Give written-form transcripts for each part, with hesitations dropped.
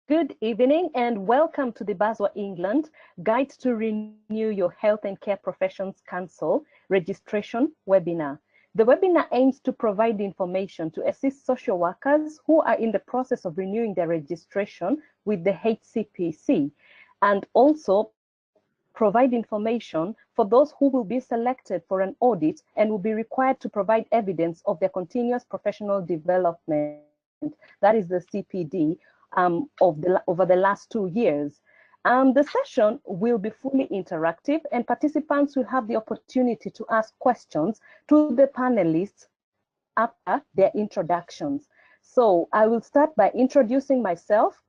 Good evening and welcome to the BASWA England Guide to Renew Your Health and Care Professions Council registration webinar. The webinar aims to provide information to assist social workers who are in the process of renewing their registration with the HCPC, and also provide information for those who will be selected for an audit and will be required to provide evidence of their continuous professional development, that is the CPD, over the last 2 years. The session will be fully interactive and participants will have the opportunity to ask questions to the panelists after their introductions. So I will start by introducing myself,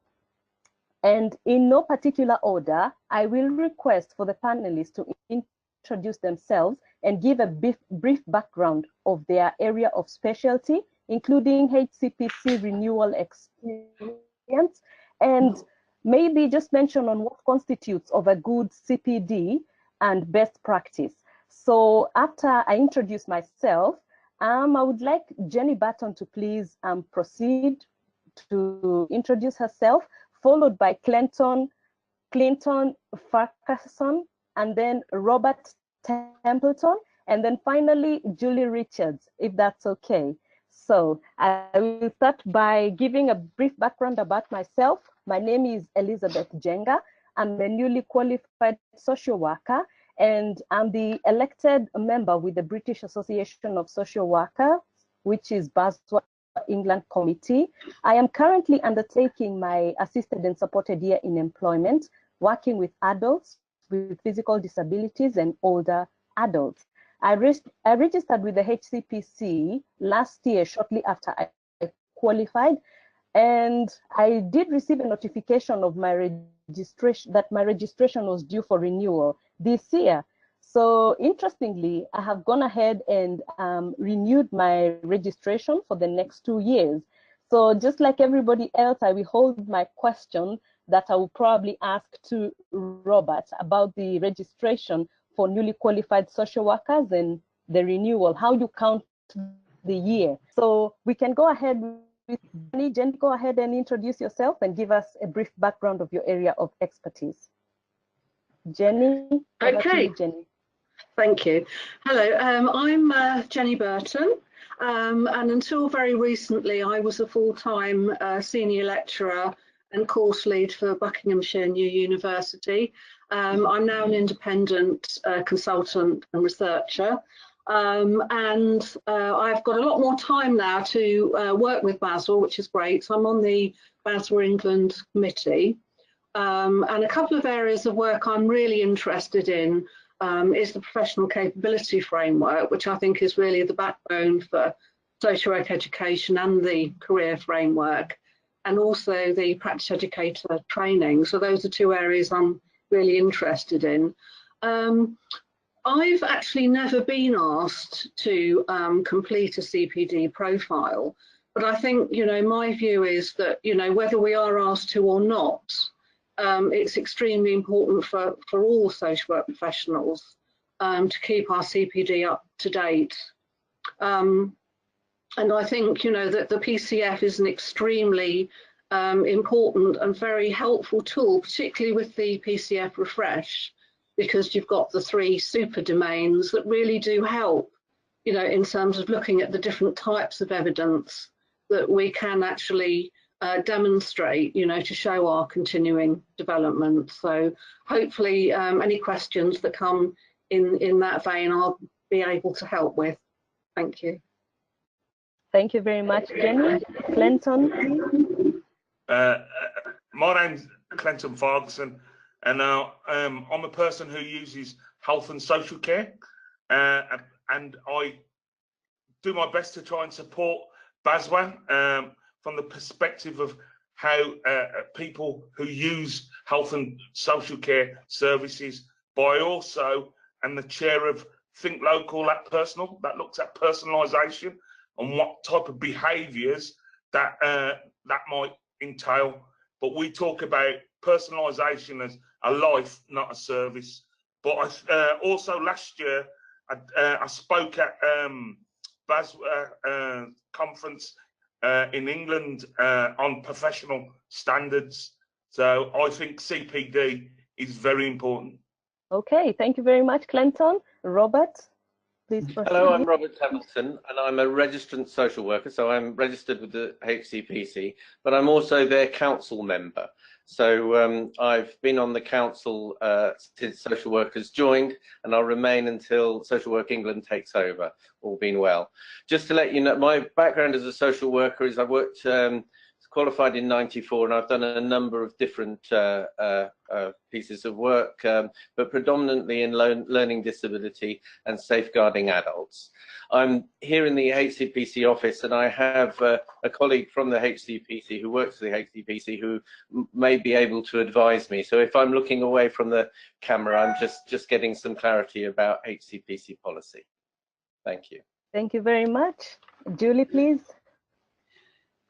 and in no particular order, I will request for the panelists to introduce themselves and give a brief background of their area of specialty, including HCPC renewal experience, and maybe just mention on what constitutes of a good CPD and best practice. So after I introduce myself, I would like Jenny Burton to please proceed to introduce herself, followed by Clinton Farquharson, and then Robert Templeton, and then finally Julie Richards, if that's okay. So I will start by giving a brief background about myself. My name is Elizabeth Jenga. I'm a newly qualified social worker, and I'm the elected member with the British Association of Social Workers, which is BASWA England Committee. I am currently undertaking my assisted and supported year in employment, working with adults with physical disabilities and older adults. I registered with the HCPC last year, shortly after I qualified, and I did receive a notification of my registration, that my registration was due for renewal this year. So interestingly, I have gone ahead and renewed my registration for the next 2 years. So just like everybody else, I will hold my question that I will probably ask to Robert about the registration for newly qualified social workers and the renewal, how you count the year. So we can go ahead with Jenny. Jenny, go ahead and introduce yourself and give us a brief background of your area of expertise. Jenny, over to you, Jenny. Thank you. Hello, I'm Jenny Burton, and until very recently I was a full-time senior lecturer and course lead for Buckinghamshire New University. I'm now an independent consultant and researcher, and I've got a lot more time now to work with BASWA, which is great. So I'm on the BASWA England committee, and a couple of areas of work I'm really interested in is the professional capability framework, which I think is really the backbone for social work education and the career framework, and also the practice educator training. So those are two areas I'm really interested in. I've actually never been asked to complete a CPD profile, but I think, my view is that, whether we are asked to or not, it's extremely important for all social work professionals to keep our CPD up to date. And I think, that the PCF is an extremely important and very helpful tool, particularly with the PCF Refresh, because you've got the 3 super domains that really do help, in terms of looking at the different types of evidence that we can actually demonstrate, to show our continuing development. So hopefully any questions that come in that vein I'll be able to help with. Thank you. Thank you very much, Jenny. Clinton? My name's Clinton Ferguson, and I'm a person who uses health and social care, and I do my best to try and support BASWA from the perspective of how people who use health and social care services, but I also am the chair of Think Local at Personal, that looks at personalisation and what type of behaviours that that might entail. But we talk about personalisation as a life, not a service. But also last year, I spoke at BASWA conference in England on professional standards, So I think CPD is very important. Okay, thank you very much, Clinton. Robert, please proceed. Hello, I'm Robert Templeton, and I'm a registrant social worker. So I'm registered with the HCPC, but I'm also their council member. So I've been on the council since social workers joined, and I'll remain until Social Work England takes over, all being well. Just to let you know, my background as a social worker is I've worked, qualified in '94, and I've done a number of different pieces of work, but predominantly in learning disability and safeguarding adults. I'm here in the HCPC office, and I have a colleague from the HCPC who works for the HCPC who may be able to advise me. So if I'm looking away from the camera, I'm just getting some clarity about HCPC policy. Thank you. Thank you very much. Julie, please.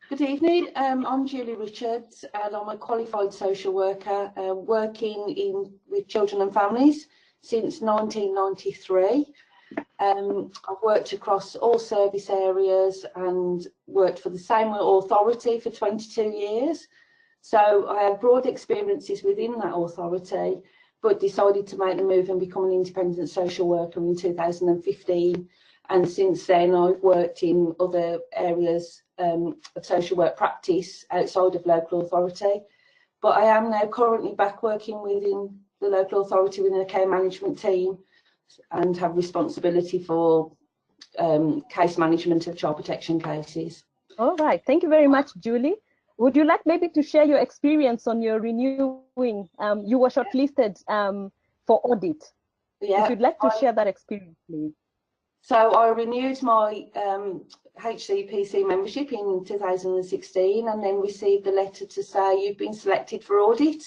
Good evening, I'm Julie Richards, and I'm a qualified social worker working with children and families since 1993. I've worked across all service areas and worked for the same authority for 22 years. So I have broad experiences within that authority, but decided to make the move and become an independent social worker in 2015. And since then, I've worked in other areas of social work practice outside of local authority. But I am now currently back working within the local authority within a care management team and have responsibility for case management of child protection cases. All right. Thank you very much, Julie. Would you like maybe to share your experience on your renewing? You were shortlisted for audit. Yeah, if you'd like to share that experience, please. So I renewed my HCPC membership in 2016 and then received a letter to say you've been selected for audit.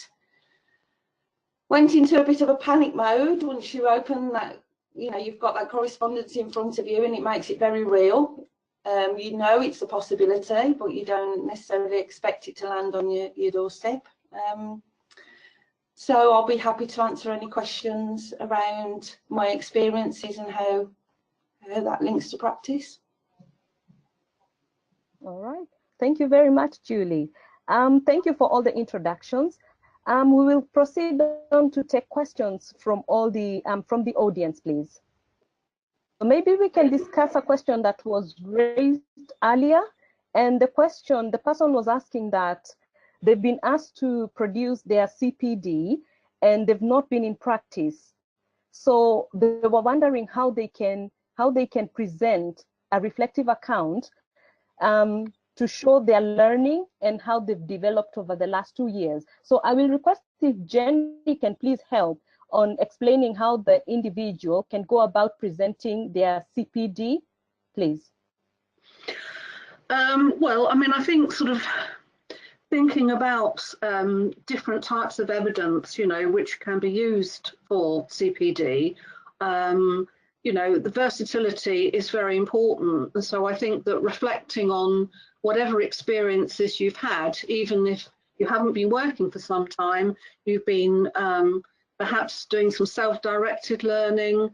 Went into a bit of a panic mode once you open that, you know, you've got that correspondence in front of you and it makes it very real. You know it's a possibility, but you don't necessarily expect it to land on your doorstep. So I'll be happy to answer any questions around my experiences and how that links to practice. All right. Thank you very much, Julie. Thank you for all the introductions. We will proceed on to take questions from all the from the audience, please. Maybe we can discuss a question that was raised earlier, and the person was asking that they've been asked to produce their CPD and they've not been in practice. So they were wondering how they can present a reflective account to show their learning and how they've developed over the last 2 years. So I will request if Jenny can please help on explaining how the individual can go about presenting their CPD, please. Well, I mean, I think sort of thinking about different types of evidence, you know, which can be used for CPD, you know, the versatility is very important. And so I think that reflecting on whatever experiences you've had, even if you haven't been working for some time, you've been perhaps doing some self-directed learning,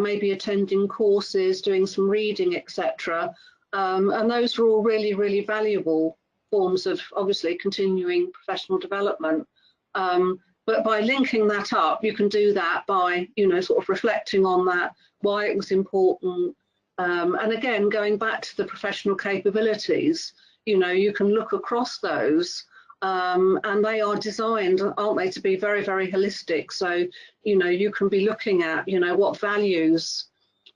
maybe attending courses, doing some reading, etc. And those are all really, really valuable forms of obviously continuing professional development. But by linking that up, you can do that by, you know, sort of reflecting on that, why it was important. And again, going back to the professional capabilities, you know, you can look across those and they are designed, aren't they, to be very, very holistic. So, you know, you can be looking at, you know, what values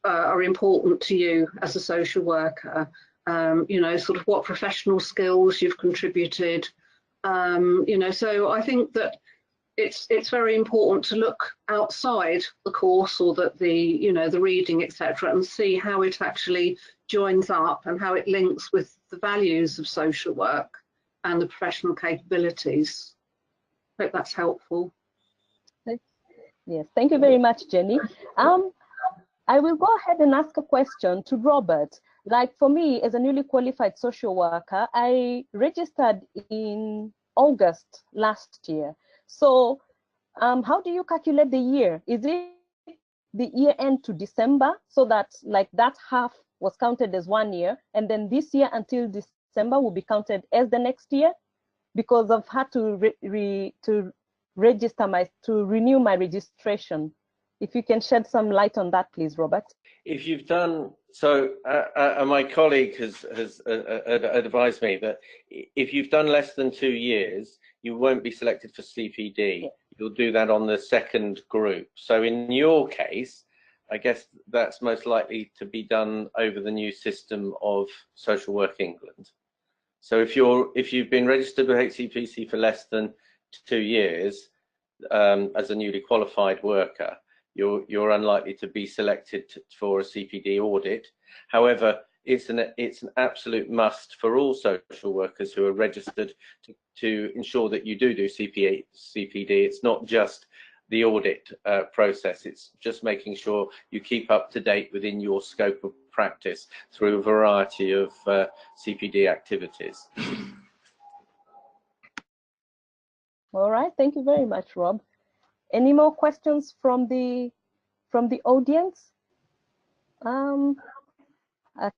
are important to you as a social worker, you know, sort of what professional skills you've contributed, you know, so I think that it's very important to look outside the course or you know, the reading, etc., and see how it actually joins up and how it links with the values of social work and the professional capabilities. I hope that's helpful. Yes, thank you very much, Jenny. I will go ahead and ask a question to Robert. Like for me, as a newly qualified social worker, I registered in August last year. So how do you calculate the year? Is it the year end to December, so that like that half was counted as 1 year, and then this year until December will be counted as the next year? because I've had to renew my registration. If you can shed some light on that, please, Robert. If you've done so, my colleague has advised me that if you've done less than 2 years, you won't be selected for CPD. You'll do that on the second group. So in your case, I guess that's most likely to be done over the new system of Social Work England. So if you've been registered with HCPC for less than 2 years as a newly qualified worker, you're unlikely to be selected for a CPD audit. However, it's an absolute must for all social workers who are registered to ensure that you do CPD. It's not just the audit process, it's just making sure you keep up to date within your scope of practice through a variety of CPD activities. All right, thank you very much, Rob. Any more questions from the audience? I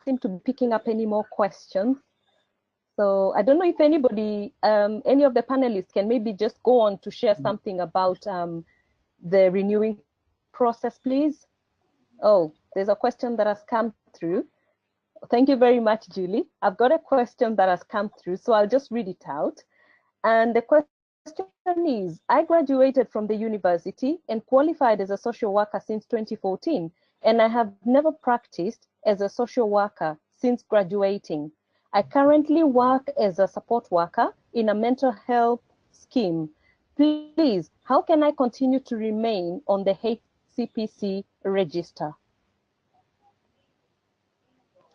seem to be picking up any more questions. So I don't know if anybody, any of the panelists can maybe just go on to share something about the renewing process, please. Oh, there's a question that has come through. Thank you very much, Julie. I've got a question that has come through, so I'll just read it out. And the question is, I graduated from the university and qualified as a social worker since 2014, and I have never practiced as a social worker since graduating. I currently work as a support worker in a mental health scheme. Please, how can I continue to remain on the HCPC register?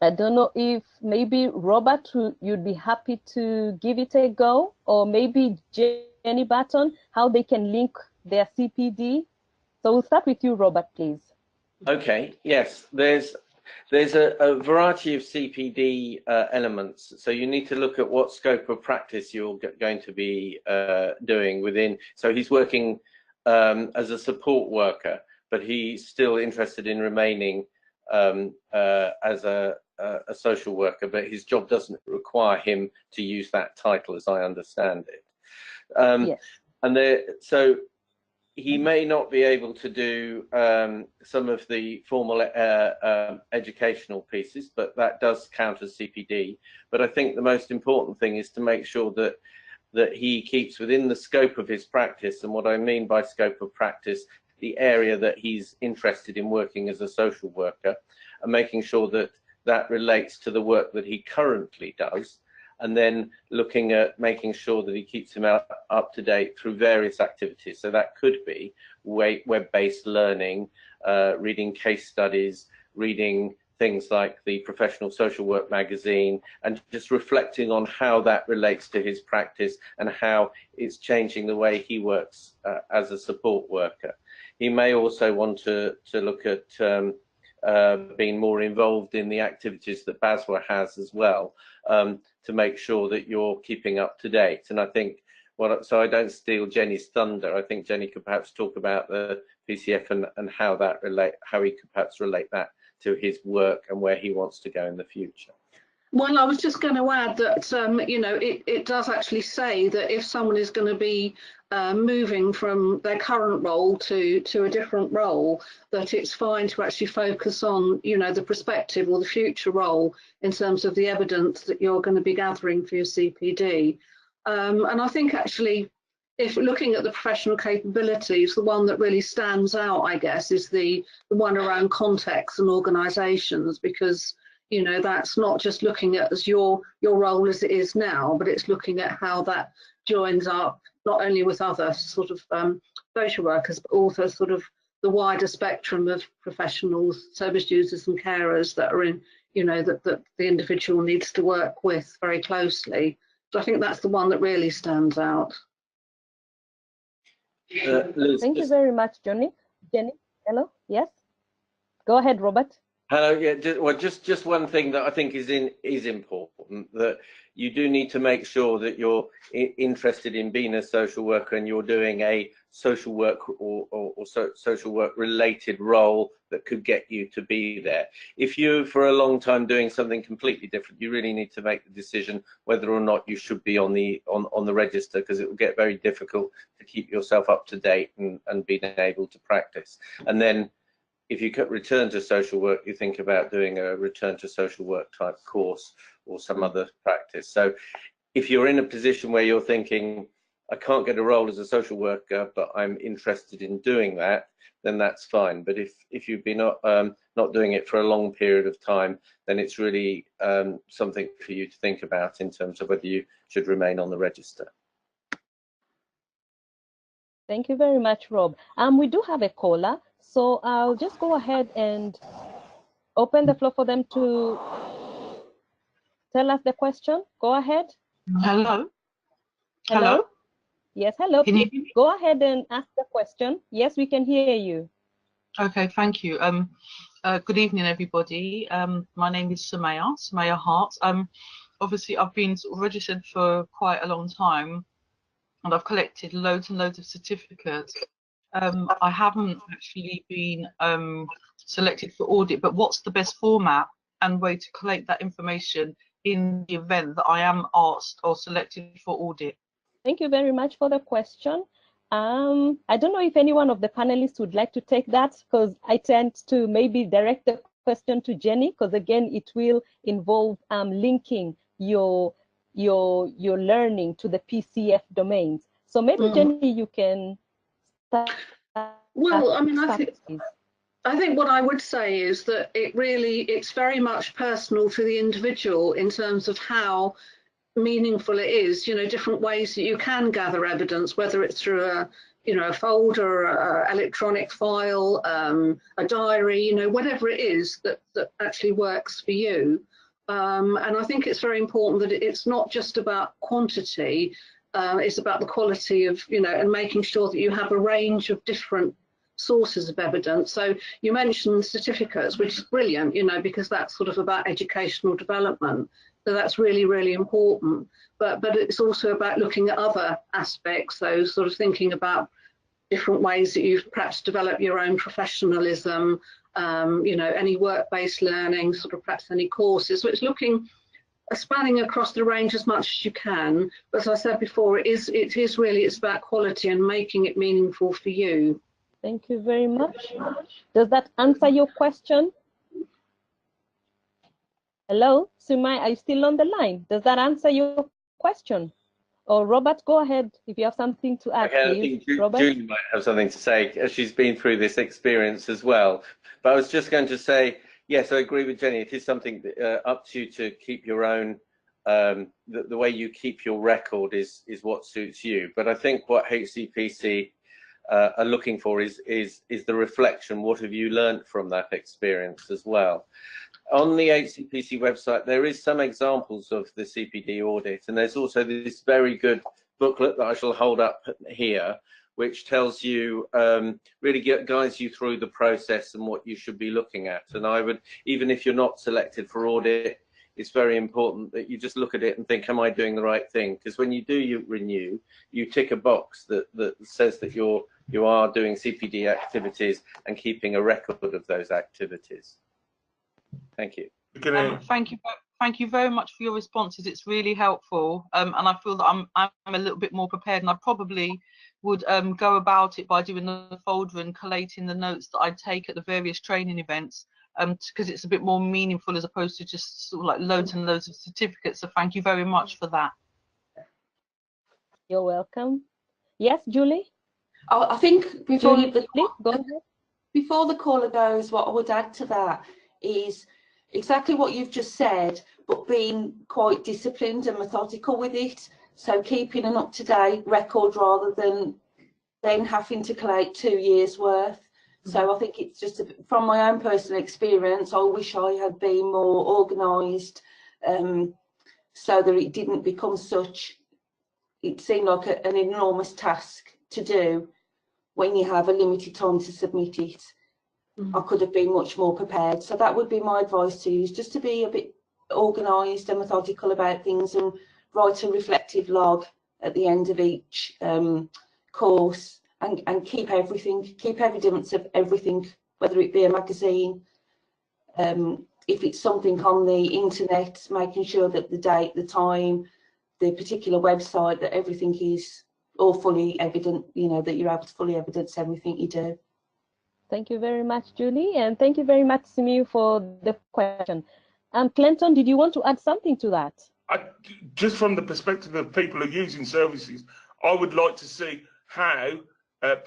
I don't know if maybe Robert, you'd be happy to give it a go, or maybe Jenny Barton, how they can link their CPD. So we'll start with you, Robert, please. Okay, yes, there's a variety of CPD elements. So you need to look at what scope of practice you're going to be doing within. So he's working as a support worker, but he's still interested in remaining as a social worker, but his job doesn't require him to use that title, as I understand it. Yes. And so he may not be able to do some of the formal educational pieces, but that does count as CPD. But I think the most important thing is to make sure that he keeps within the scope of his practice. And what I mean by scope of practice, the area that he's interested in working as a social worker, and making sure that that relates to the work that he currently does, and then looking at making sure that he keeps him up to date through various activities. So that could be web-based learning, reading case studies, reading things like the Professional Social Work magazine, and just reflecting on how that relates to his practice and how it's changing the way he works as a support worker. He may also want to look at being more involved in the activities that BASWA has as well, to make sure that you're keeping up to date. And I think, so I don't steal Jenny's thunder, I think Jenny could perhaps talk about the PCF and how he could perhaps relate that to his work and where he wants to go in the future. Well, I was just going to add that, you know, it does actually say that if someone is going to be moving from their current role to a different role, that it's fine to actually focus on, you know, the prospective or the future role in terms of the evidence that you're going to be gathering for your CPD. And I think actually, if looking at the professional capabilities, the one that really stands out, I guess, is the one around contexts and organisations, because you know, that's not just looking at as your role as it is now, but it's looking at how that joins up not only with other sort of social workers, but also sort of the wider spectrum of professionals, service users and carers that are in, you know, that the individual needs to work with very closely. So I think that's the one that really stands out. Thank you very much, Jenny. Hello? Yes? Go ahead, Robert. Hello. Yeah. Just one thing that I think is important, that you do need to make sure that you're interested in being a social worker and you're doing a social work or social work related role that could get you to be there. If you for a long time doing something completely different, you really need to make the decision whether or not you should be on the register, because it will get very difficult to keep yourself up to date and being able to practice. And then if you could return to social work, you think about doing a return to social work type course or some other practice. So if you're in a position where you're thinking, I can't get a role as a social worker, but I'm interested in doing that, then that's fine. But if you've been not doing it for a long period of time, then it's really something for you to think about in terms of whether you should remain on the register. Thank you very much, Rob. We do have a caller, so I'll just go ahead and open the floor for them to tell us the question. Go ahead. Hello. Hello? Yes, hello. Can you Please hear me? go ahead and ask the question. Yes, we can hear you. Okay, thank you. Good evening, everybody. My name is Sumaya Hart. Obviously, I've been sort of registered for quite a long time, and I've collected loads and loads of certificates. I haven't actually been selected for audit, but what's the best format and way to collect that information in the event that I am asked or selected for audit? Thank you very much for the question. I don't know if any one of the panelists would like to take that, because I tend to maybe direct the question to Jenny, because again, it will involve linking your learning to the PCF domains. So maybe Jenny, you can start. Well, I mean, I think what I would say is that it's very much personal for the individual in terms of how meaningful it is, different ways that you can gather evidence, whether it's through a folder, a electronic file, a diary, whatever it is that actually works for you. And I think it's very important that it's not just about quantity, it's about the quality of, and making sure that you have a range of different sources of evidence. So you mentioned certificates, which is brilliant, because that's sort of about educational development. So that's really, really important. But it's also about looking at other aspects, so sort of thinking about different ways that you've perhaps developed your own professionalism, any work-based learning, sort of perhaps any courses. So it's spanning across the range as much as you can. But as I said before, it's about quality and making it meaningful for you. Thank you very much. Does that answer your question? Hello, Sumai, are you still on the line? Does that answer your question? Or Robert, go ahead if you have something to add, Okay, please. I think Robert? Julie might have something to say, as she's been through this experience as well. But I was just going to say, yes, I agree with Jenny. It is something up to you to keep your own, the way you keep your record is what suits you. But I think what HCPC are looking for is the reflection. What have you learned from that experience as well? On the HCPC website, there is some examples of the CPD audit, and there's also this very good booklet that I shall hold up here, which tells you, really guides you through the process and what you should be looking at. And I would, even if you're not selected for audit, it's very important that you just look at it and think, am I doing the right thing? Because when you do renew, you tick a box that says that you are doing CPD activities and keeping a record of those activities. Thank you. Thank you very much for your responses. It's really helpful, and I feel that I'm a little bit more prepared, and I probably would go about it by doing the folder and collating the notes that I take at the various training events, because it's a bit more meaningful as opposed to just sort of like loads and loads of certificates. So thank you very much for that. You're welcome. Yes, Julie? I think before before the caller goes, what I would add to that is exactly what you've just said, but being quite disciplined and methodical with it. So keeping an up-to-date record rather than then having to collate 2 years worth. So I think it's just from my own personal experience, I wish I had been more organised, so that it didn't become it seemed like an enormous task to do when you have a limited time to submit it. I could have been much more prepared. So that would be my advice to you, is just to be a bit organised and methodical about things, and write a reflective log at the end of each course, and keep evidence of everything, whether it be a magazine, if it's something on the internet, making sure that the date, the time, the particular website, that everything is all fully evident, you know, that you're able to fully evidence everything you do. Thank you very much, Julie, and thank you very much, Simiu, for the question. Clinton, did you want to add something to that? Just from the perspective of people who are using services, I would like to see how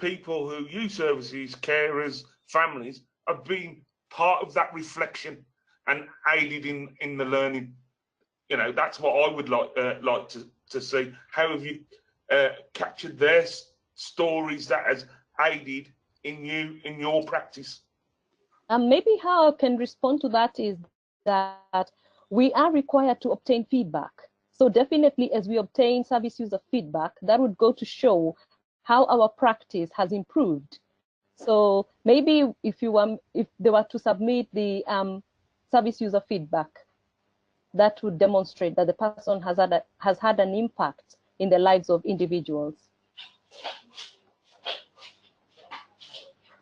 people who use services, carers, families, are being part of that reflection and aided in the learning. You know, that's what I would like to see. How have you captured their stories that has aided in your practice? Maybe how I can respond to that is that we are required to obtain feedback. So definitely, as we obtain service user feedback, that would go to show how our practice has improved. So maybe if they were to submit the service user feedback, that would demonstrate that the person has had an impact in the lives of individuals.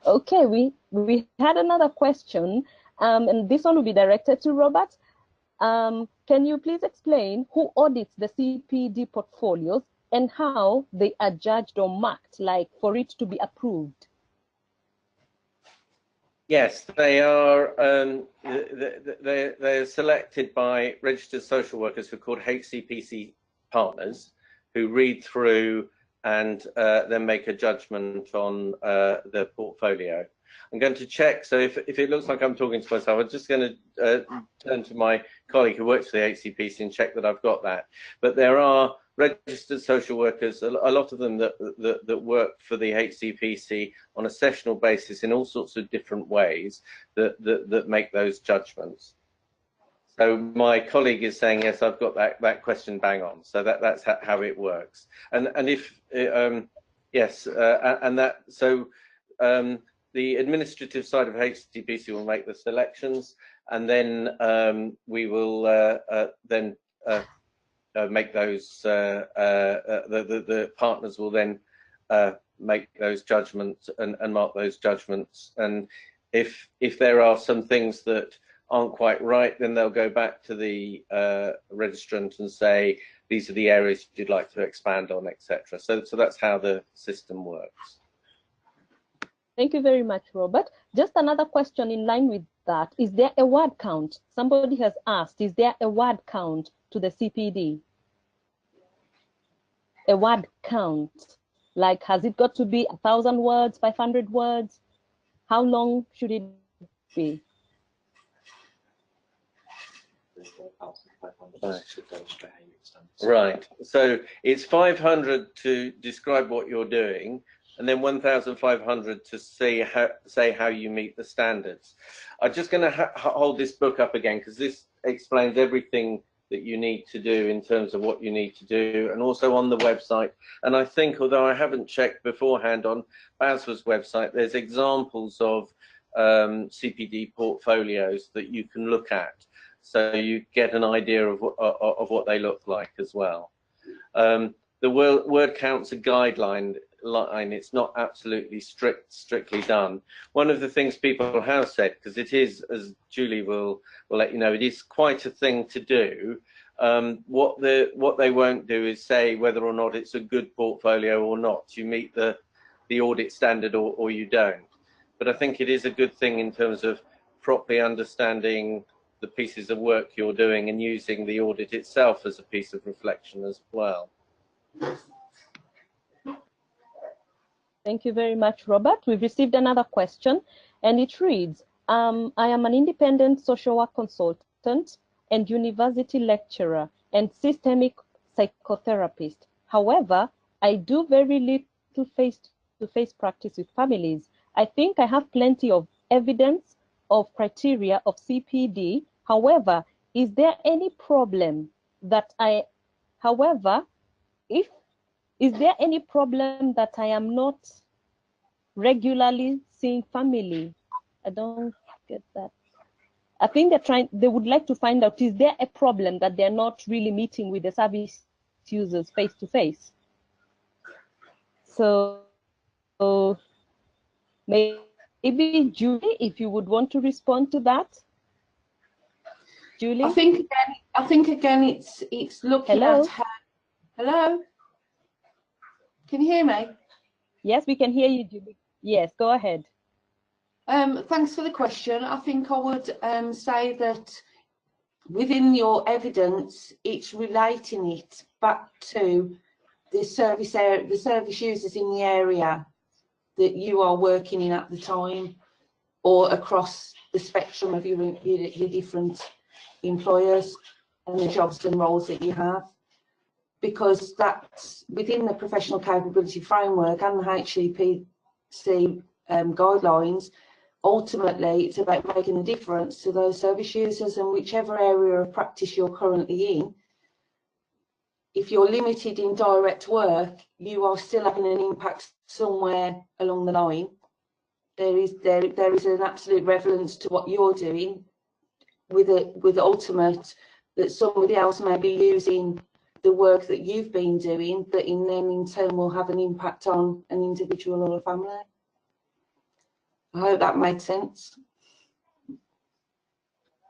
Okay, we had another question, and this one will be directed to Robert. Can you please explain who audits the CPD portfolios and how they are judged or marked, like for it to be approved? Yes, they are. They're selected by registered social workers who are called HCPC partners, who read through and then make a judgment on the portfolio. I'm going to check. So if it looks like I'm talking to myself, I'm just going to turn to my colleague who works for the HCPC and check that I've got that. But there are registered social workers, a lot of them that work for the HCPC on a sessional basis in all sorts of different ways that make those judgments. So my colleague is saying, yes, I've got that question bang on. So that's how it works. And if yes, and that so the administrative side of HCPC will make the selections, and then we will then make those. The partners will then make those judgments and mark those judgments. And if there are some things that aren't quite right, then they'll go back to the registrant and say, these are the areas you'd like to expand on, etc. So that's how the system works. Thank you very much, Robert. Just another question in line with that. Is there a word count? Somebody has asked, is there a word count to the CPD? A word count? Like, has it got to be 1,000 words, 500 words? How long should it be? Right. So it's 500 to describe what you're doing, and then 1,500 to say how you meet the standards. I'm just going to hold this book up again, because this explains everything that you need to do in terms of what you need to do, and also on the website. And I think, although I haven't checked beforehand, on BASWA's website, there's examples of CPD portfolios that you can look at, so you get an idea of what they look like as well. The word count's a guideline. It's not absolutely strictly done. One of the things people have said, because it is, as Julie will let you know, it is quite a thing to do. What they won't do is say whether or not it's a good portfolio or not. You meet the audit standard or you don't. But I think it is a good thing in terms of properly understanding the pieces of work you're doing and using the audit itself as a piece of reflection as well. Thank you very much, Robert. We've received another question, and it reads, I am an independent social work consultant and university lecturer and systemic psychotherapist. However, I do very little face-to-face practice with families. I think I have plenty of evidence of criteria of CPD. However, is there any problem that is there any problem that I am not regularly seeing family I don't get that. I think they would like to find out, is there a problem that they're not really meeting with the service users face to face? So maybe Julie, if you would want to respond to that. Julie? I think again it's looking Hello? at how. Hello? Can you hear me? Yes, we can hear you, Julie. Yes, go ahead. Thanks for the question. I think I would say that within your evidence, it's relating it back to the service users in the area that you are working in at the time, or across the spectrum of your different employers and the jobs and roles that you have, because that's within the professional capability framework and the HCPC guidelines. Ultimately, it's about making a difference to those service users, and whichever area of practice you're currently in, if you're limited in direct work, you are still having an impact somewhere along the line. There is an absolute relevance to what you're doing, with the ultimate that somebody else may be using the work that you've been doing, that in turn will have an impact on an individual or a family. I hope that made sense.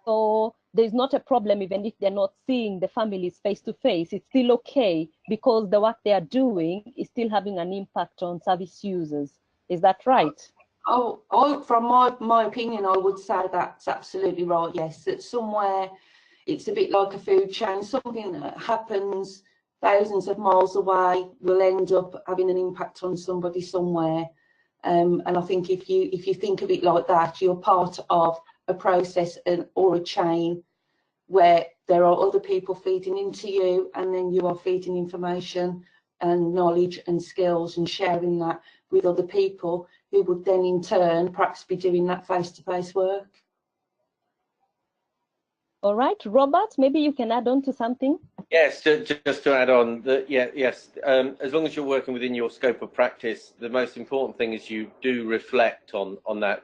So there's not a problem even if they're not seeing the families face to face. It's still okay because the work they are doing is still having an impact on service users. Is that right? Oh, from my opinion, I would say that's absolutely right. Yes, that somewhere it's a bit like a food chain. Something that happens thousands of miles away will end up having an impact on somebody somewhere. And I think if you think of it like that, you're part of a process or a chain where there are other people feeding into you, and then you are feeding information and knowledge and skills and sharing that with other people who would then in turn perhaps be doing that face-to-face work. All right, Robert, maybe you can add on to something. Yes, just to add on, yes, as long as you're working within your scope of practice, the most important thing is you do reflect on that.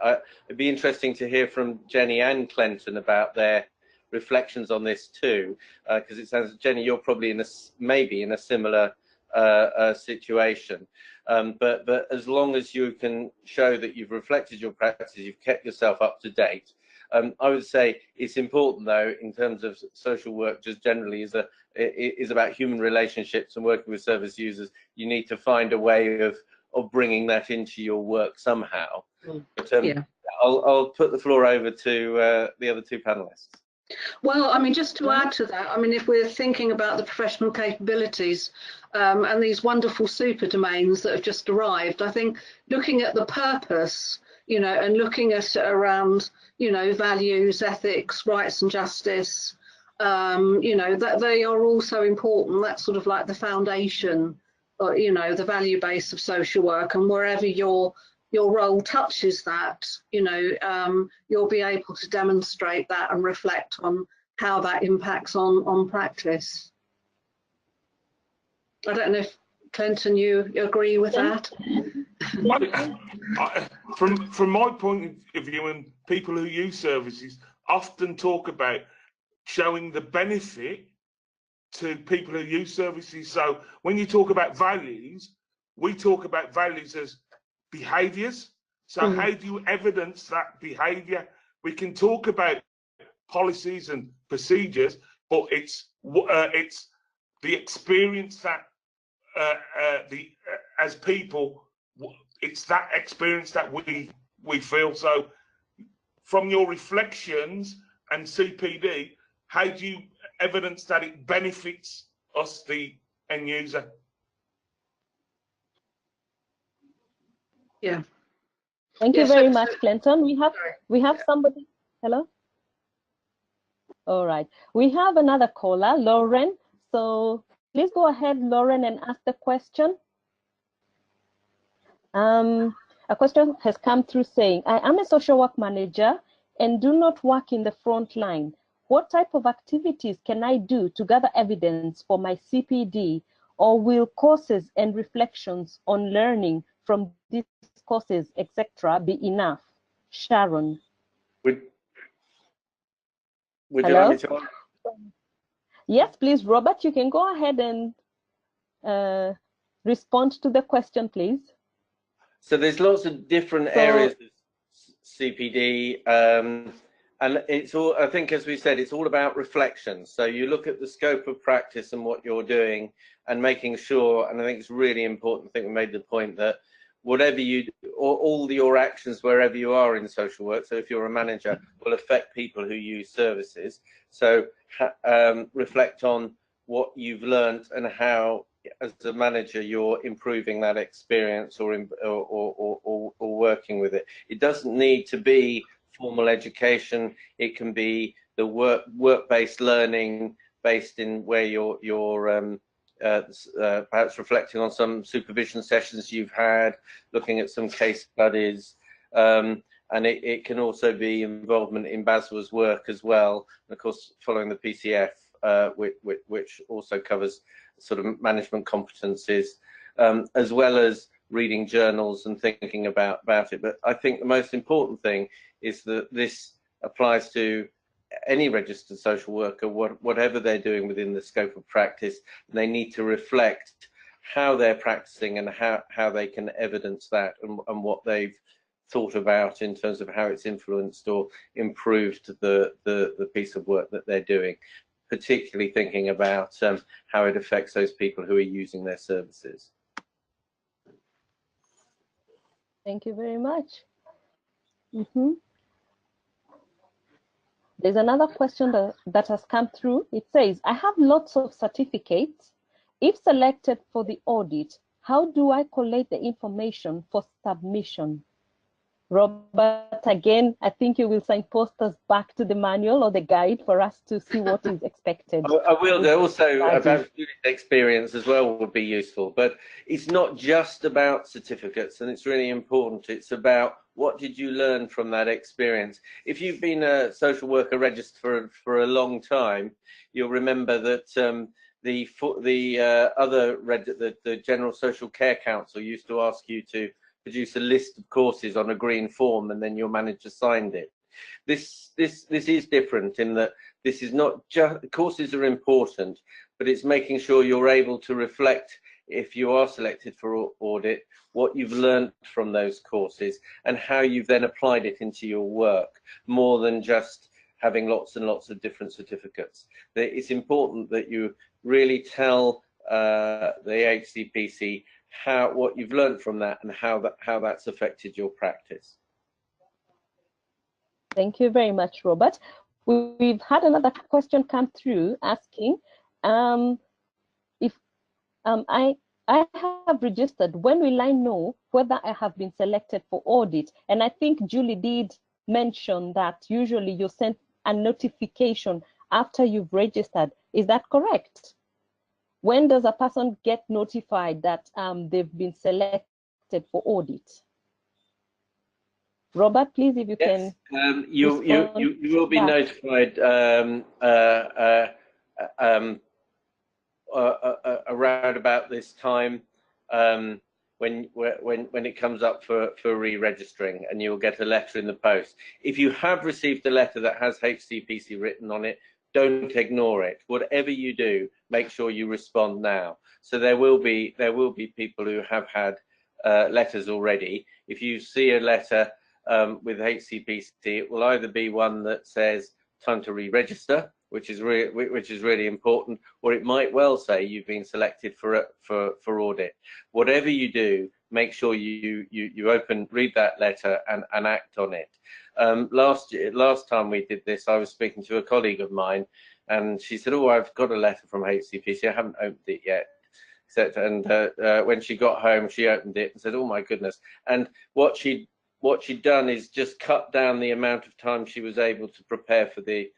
It'd be interesting to hear from Jenny and Clinton about their reflections on this too, because it sounds, Jenny, you're probably maybe in a similar situation. But as long as you can show that you've reflected your practices, you've kept yourself up to date. I would say it's important, though, in terms of social work, just generally, is about human relationships and working with service users. You need to find a way of bringing that into your work somehow. But Yeah. I'll put the floor over to the other two panelists. Well, I mean, just to add to that, I mean, if we're thinking about the professional capabilities and these wonderful super domains that have just arrived, I think looking at the purpose, you know, and looking at it around, you know, values, ethics, rights and justice, you know, that they are also important. That's sort of like the foundation, or, you know, the value base of social work, and wherever your role touches that, you know, you'll be able to demonstrate that and reflect on how that impacts on practice. I don't know if Clinton, you agree with that? From my point of view, and people who use services often talk about showing the benefit to people who use services. So when you talk about values, we talk about values as behaviours. So how do you evidence that behaviour? We can talk about policies and procedures, but it's the experience that as people, it's that experience that we feel. So from your reflections and CPD, how do you evidence that it benefits us, the end user? Yeah. Thank you very much, Clinton. We have somebody. Hello. All right. We have another caller, Lauren. So please go ahead, Lauren, and ask the question. A question has come through saying, I am a social work manager and do not work in the front line. What type of activities can I do to gather evidence for my CPD, or will courses and reflections on learning from these courses, etc., be enough? Sharon. Would you Hello? like me to? Yes, please, Robert, you can go ahead and respond to the question, please. So there's lots of different areas of CPD, and it's all, I think, as we said, it's all about reflection. So you look at the scope of practice and what you're doing and making sure, and I think it's really important, I think we made the point that whatever you do, all your actions wherever you are in social work, so if you're a manager, will affect people who use services. So reflect on what you've learned and how, as a manager, you're improving that experience or working with it. It doesn't need to be formal education. It can be the work-based learning based in where you're perhaps reflecting on some supervision sessions you've had, looking at some case studies, and it can also be involvement in BASWA's work as well, and of course following the PCF, which also covers sort of management competencies, as well as reading journals and thinking about it. But I think the most important thing is that this applies to any registered social worker, whatever they're doing within the scope of practice. They need to reflect how they're practicing and how they can evidence that, and what they've thought about in terms of how it's influenced or improved the piece of work that they're doing, particularly thinking about how it affects those people who are using their services. Thank you very much. There's another question that has come through. It says, I have lots of certificates. If selected for the audit, how do I collate the information for submission? Robert, again, I think you will signpost us back to the manual or the guide for us to see what is expected. I will. Also, about student experience as well would be useful. But it's not just about certificates, and it's really important. It's about what did you learn from that experience. If you've been a social worker registered for a long time, you'll remember that the General Social Care Council used to ask you to produce a list of courses on a green form, and then your manager signed it. This is different in that this is not just, courses are important, but it's making sure you're able to reflect, if you are selected for audit, what you've learned from those courses and how you've then applied it into your work, more than just having lots and lots of different certificates. It's important that you really tell the HCPC what you've learned from that and how that's affected your practice. Thank you very much, Robert. We've had another question come through asking if I have registered, when will I know whether I have been selected for audit? And I think Julie did mention that usually you send a notification after you've registered. Is that correct? When does a person get notified that they've been selected for audit? Robert, please, if you yes, can. You will be notified around about this time when it comes up for re-registering, and you'll get a letter in the post. If you have received a letter that has HCPC written on it, don't ignore it. Whatever you do, make sure you respond now. So there will be people who have had letters already. If you see a letter with HCPC, it will either be one that says time to re-register, which is really important, or it might well say you've been selected for audit. Whatever you do, make sure you read that letter and act on it. Last time we did this, I was speaking to a colleague of mine, and she said, "Oh, I've got a letter from HCPC. I haven't opened it yet." And when she got home, she opened it and said, "Oh my goodness!" And what she'd done is just cut down the amount of time she was able to prepare for the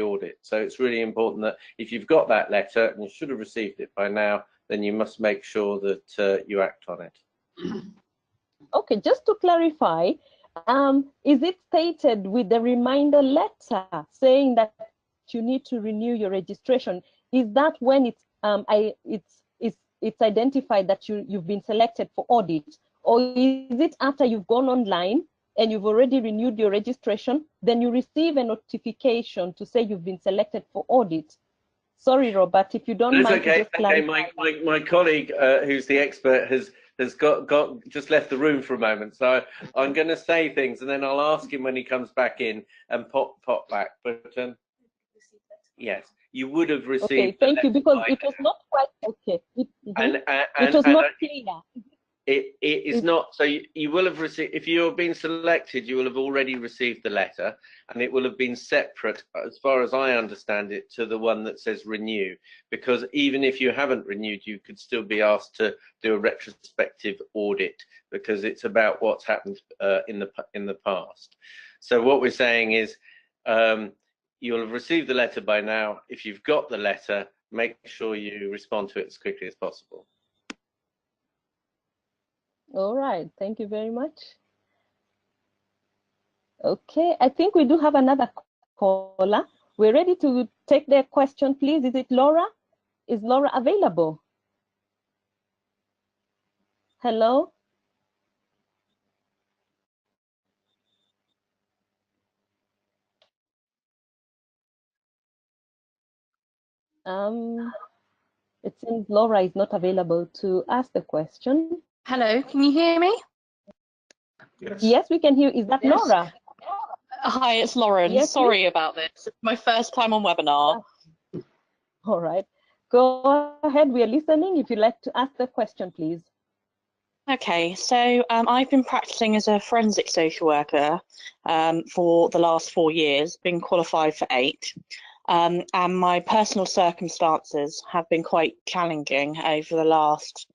audit. So it's really important that if you've got that letter, and you should have received it by now, then you must make sure that you act on it. Okay, just to clarify, is it stated with the reminder letter saying that you need to renew your registration? Is that when it's identified that you've been selected for audit, Or is it after you've gone online and you've already renewed your registration, then you receive a notification to say you've been selected for audit? Sorry, Robert, if you don't It's mind okay. to just clarify. My colleague, who's the expert, has got just left the room for a moment. So I'm going to say things, and then I'll ask him when he comes back in and pop back. But yes, you would have received. Okay, thank you, because it was not quite okay. It was not clear. It is not. So you will have received, if you're being selected, you will have already received the letter, and it will have been separate, as far as I understand it, to the one that says renew. Because even if you haven't renewed, you could still be asked to do a retrospective audit, because it's about what's happened in the past. So what we're saying is, you'll have received the letter by now. If you've got the letter, make sure you respond to it as quickly as possible. All right, thank you very much. Okay, I think we do have another caller. We're ready to take their question, please. Is it Laura? Is Laura available? Hello? It seems Laura is not available to ask the question. Hello, can you hear me? Yes, we can hear. Is that Laura? Hi, it's Lauren. Yes, sorry about this. It's my first time on webinar. All right. Go ahead. We are listening. If you'd like to ask the question, please. Okay, so I've been practicing as a forensic social worker for the last 4 years, been qualified for 8. And my personal circumstances have been quite challenging over the last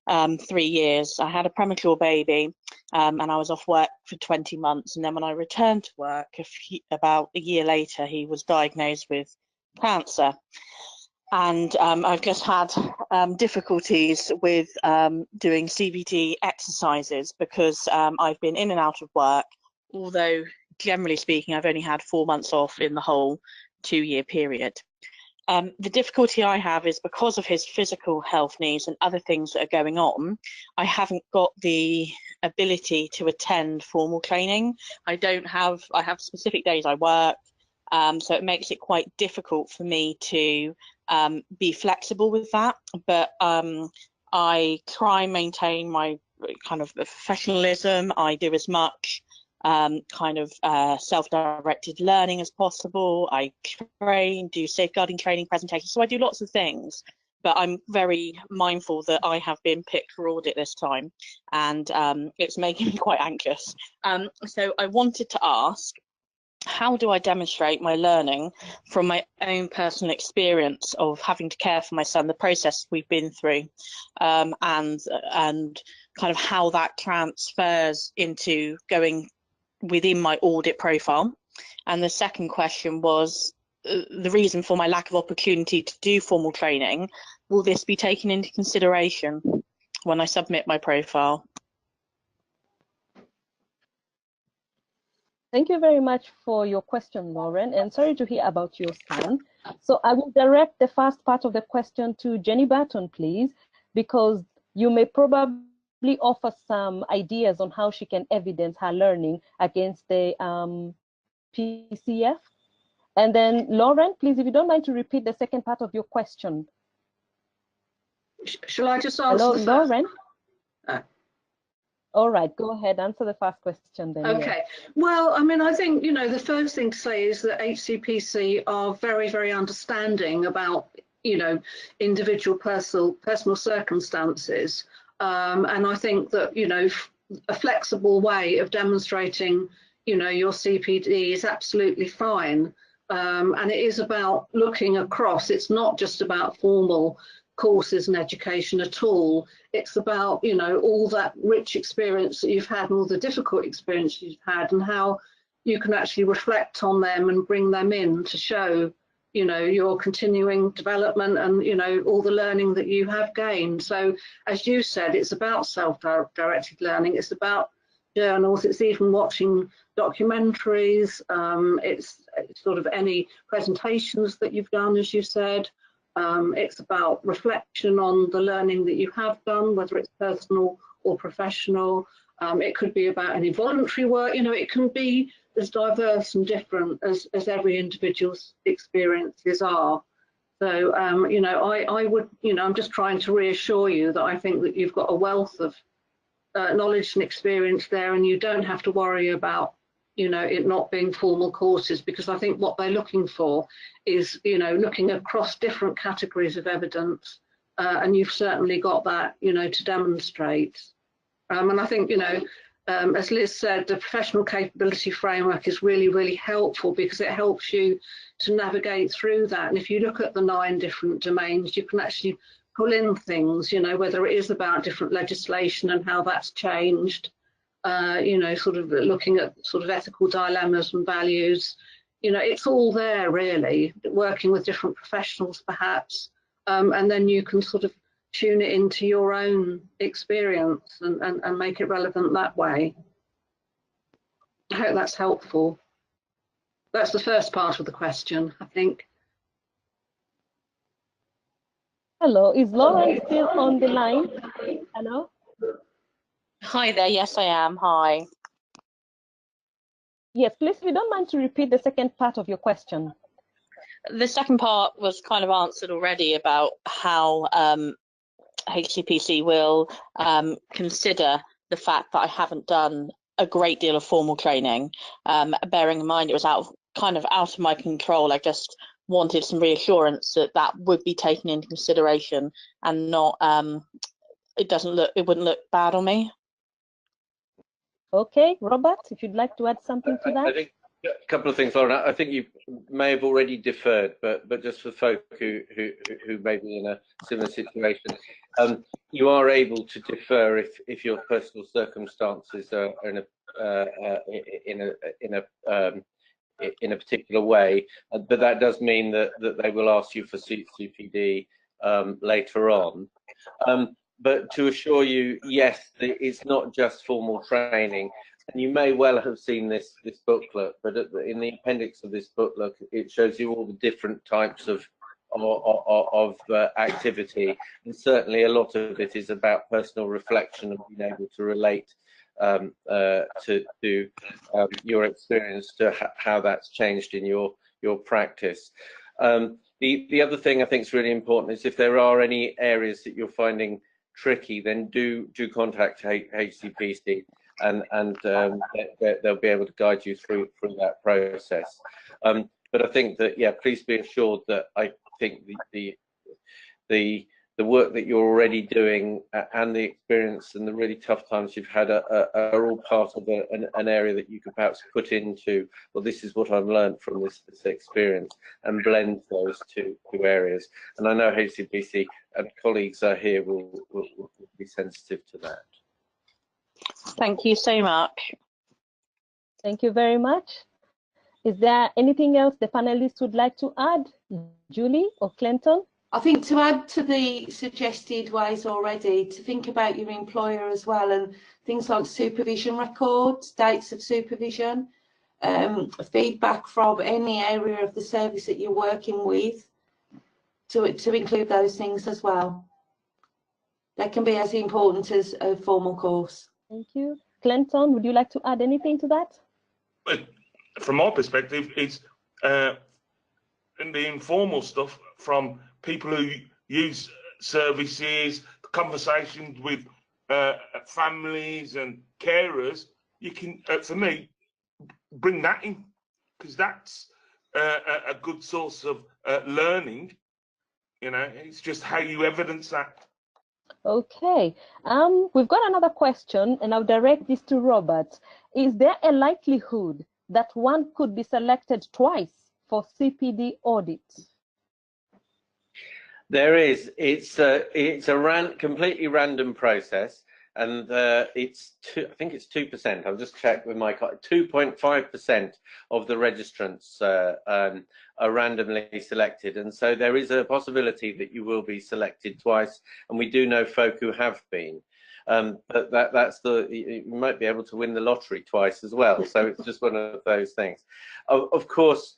3 years. I had a premature baby and I was off work for 20 months. And then when I returned to work, about a year later, he was diagnosed with cancer. And I've just had difficulties with doing CBT exercises because I've been in and out of work, although generally speaking, I've only had 4 months off in the whole 2-year period. The difficulty I have is because of his physical health needs and other things that are going on, I haven't got the ability to attend formal training. I have specific days I work, so it makes it quite difficult for me to be flexible with that. But I try and maintain my kind of professionalism. I do as much self-directed learning as possible. I do safeguarding training presentations. So I do lots of things, but I'm very mindful that I have been picked for audit this time, and it's making me quite anxious. So I wanted to ask, how do I demonstrate my learning from my own personal experience of having to care for my son, the process we've been through, and kind of how that transfers into going within my audit profile? And the second question was the reason for my lack of opportunity to do formal training. Will this be taken into consideration when I submit my profile? Thank you very much for your question, Lauren, and sorry to hear about your son. So I will direct the first part of the question to Jenny Barton, please, because you may probably offer some ideas on how she can evidence her learning against the PCF. And then Lauren, please, if you don't mind to repeat the second part of your question. Shall I just answer? Hello, the first? Lauren? All right, go ahead, answer the first question then. Okay, well, I mean, I think, you know, the first thing to say is that HCPC are very, very understanding about, you know, individual personal circumstances. And I think that, you know, a flexible way of demonstrating, you know, your CPD is absolutely fine. And it is about looking across. It's not just about formal courses and education at all. It's about, you know, all that rich experience that you've had and all the difficult experience you've had, and how you can actually reflect on them and bring them in to show, you know, your continuing development and, you know, all the learning that you have gained. So as you said, it's about self-directed learning. It's about journals. It's even watching documentaries. It's sort of any presentations that you've done, as you said. It's about reflection on the learning that you have done, whether it's personal or professional. It could be about any voluntary work. You know, it can be as diverse and different as every individual's experiences are. So, you know, I would, you know, I'm just trying to reassure you that I think that you've got a wealth of knowledge and experience there, and you don't have to worry about, you know, it not being formal courses, because I think what they're looking for is, you know, looking across different categories of evidence, and you've certainly got that, you know, to demonstrate. And I think, you know, as Liz said, the professional capability framework is really, really helpful because it helps you to navigate through that. And if you look at the 9 different domains, you can actually pull in things, you know, whether it is about different legislation and how that's changed, you know, sort of looking at sort of ethical dilemmas and values. You know, it's all there really, working with different professionals perhaps, and then you can sort of tune it into your own experience and make it relevant that way. I hope that's helpful. That's the first part of the question, I think. Hello, is Lauren still on the line? Hello? Hi there, yes I am, hi. Yes, please, if you don't mind to repeat the second part of your question. The second part was kind of answered already about how HCPC will consider the fact that I haven't done a great deal of formal training, bearing in mind it was kind of out of my control. I just wanted some reassurance that that would be taken into consideration and not it wouldn't look bad on me. Okay, Robert, if you'd like to add something to that. I think a couple of things, Lauren. I think you may have already deferred, but just for folk who may be in a similar situation, you are able to defer if your personal circumstances are in a particular way, but that does mean that they will ask you for CPD later on. But to assure you, yes, it's not just formal training. And you may well have seen this booklet, but in the appendix of this booklet, it shows you all the different types of activity, and certainly a lot of it is about personal reflection and being able to relate to your experience, to how that's changed in your practice. The other thing I think is really important is if there are any areas that you're finding tricky, then do contact HCPC. And they'll be able to guide you through that process. But I think that, yeah, please be assured that I think the work that you're already doing and the experience and the really tough times you've had are all part of an area that you could perhaps put into, well, this is what I've learned from this experience, and blend those two areas. And I know HCPC and colleagues are here will be sensitive to that. Thank you so much. Thank you very much. Is there anything else the panelists would like to add, Julie or Clinton? I think to add to the suggested ways already, to think about your employer as well, and things like supervision records, dates of supervision, feedback from any area of the service that you're working with, to include those things as well. That can be as important as a formal course. Thank you. Clinton, would you like to add anything to that? From my perspective, it's in the informal stuff from people who use services, conversations with families and carers. You can, for me, bring that in, because that's a good source of learning. You know, it's just how you evidence that. Okay, we've got another question, and I'll direct this to Robert. Is there a likelihood that one could be selected twice for CPD audit? There is. It's a completely random process, and I think it's 2%. I'll just check with my 2.5% of the registrants are randomly selected, and so there is a possibility that you will be selected twice, and we do know folk who have been. But that's you might be able to win the lottery twice as well. So it's just one of those things. Of course,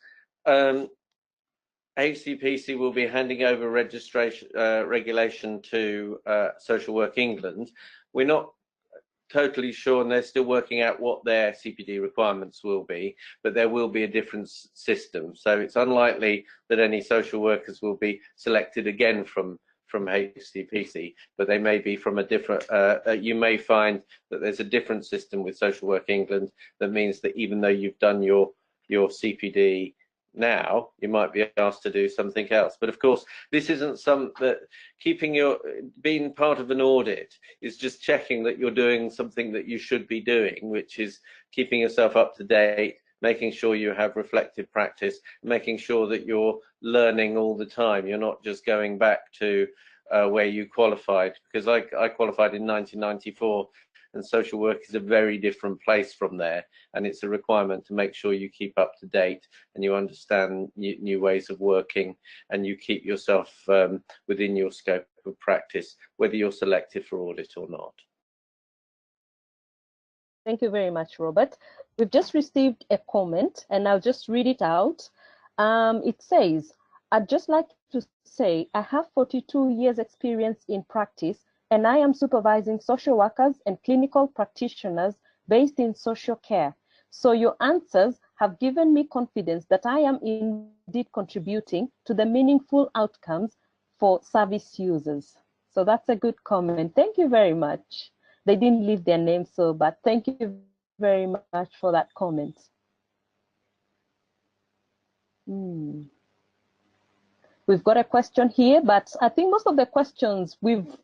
HCPC will be handing over registration regulation to Social Work England. We're not totally sure, and they're still working out what their CPD requirements will be, but there will be a different system. So it's unlikely that any social workers will be selected again from HCPC, but they may be from a different, you may find that there's a different system with Social Work England that means that even though you've done your CPD now, you might be asked to do something else. But of course, this isn't that being part of an audit is just checking that you're doing something that you should be doing, which is keeping yourself up to date, making sure you have reflective practice, making sure that you're learning all the time. You're not just going back to where you qualified, because I qualified in 1994, and social work is a very different place from there, and it's a requirement to make sure you keep up to date and you understand new ways of working, and you keep yourself within your scope of practice, whether you're selected for audit or not. Thank you very much, Robert. We've just received a comment, and I'll just read it out. It says, I'd just like to say I have 42 years experience in practice, and I am supervising social workers and clinical practitioners based in social care. So your answers have given me confidence that I am indeed contributing to the meaningful outcomes for service users. So that's a good comment. Thank you very much. They didn't leave their name, but thank you very much for that comment. We've got a question here, but I think most of the questions we've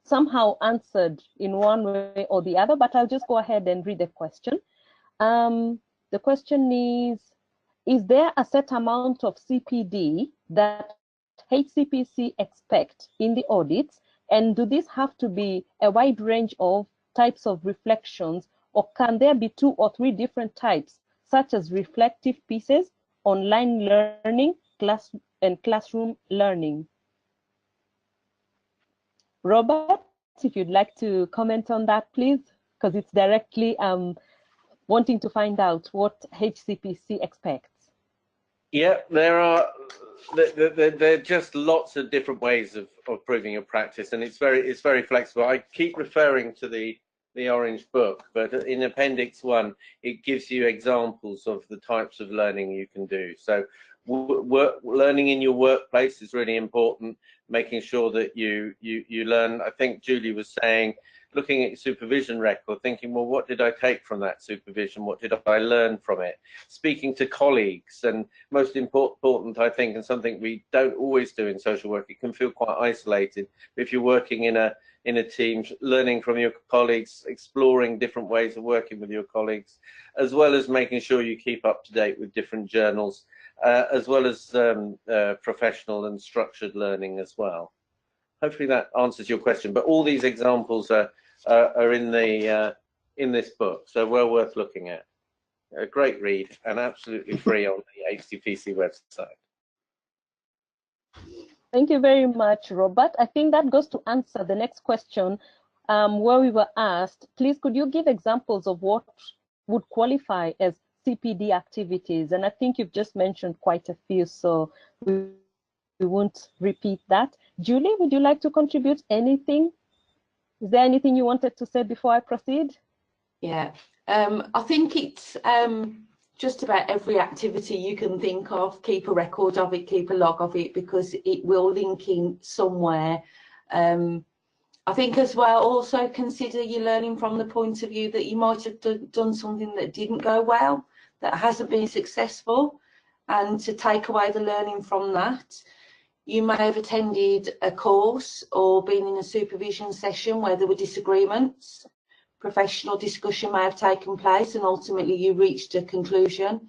somehow answered in one way or the other, but I'll just go ahead and read the question. The question is there a set amount of CPD that HCPC expect in the audits? And do these have to be a wide range of types of reflections, or can there be 2 or 3 different types, such as reflective pieces, online learning, classroom learning? Robert, if you'd like to comment on that, please, because it's directly wanting to find out what HCPC expects. Yeah, there are just lots of different ways of proving your practice, and it's very flexible. I keep referring to the Orange Book, but in Appendix 1, it gives you examples of the types of learning you can do. So learning in your workplace is really important, making sure that you learn. I think Julie was saying, looking at your supervision record, thinking, well, what did I take from that supervision? What did I learn from it? Speaking to colleagues, and most important, I think, and something we don't always do in social work, it can feel quite isolated. If you're working in a team, learning from your colleagues, exploring different ways of working with your colleagues, as well as making sure you keep up to date with different journals, as well as professional and structured learning as well. Hopefully that answers your question, but all these examples are in this book, so well worth looking at. A great read and absolutely free on the HCPC website. Thank you very much, Robert. I think that goes to answer the next question, where we were asked, please, could you give examples of what would qualify as CPD activities? And I think you've just mentioned quite a few, so we won't repeat that. Julie, would you like to contribute anything? Is there anything you wanted to say before I proceed? Yeah, I think it's just about every activity you can think of. Keep a record of it, keep a log of it, because it will link in somewhere. I think as well, also consider your learning from the point of view that you might have done something that didn't go well, that hasn't been successful, and to take away the learning from that. You may have attended a course or been in a supervision session where there were disagreements. Professional discussion may have taken place and ultimately you reached a conclusion.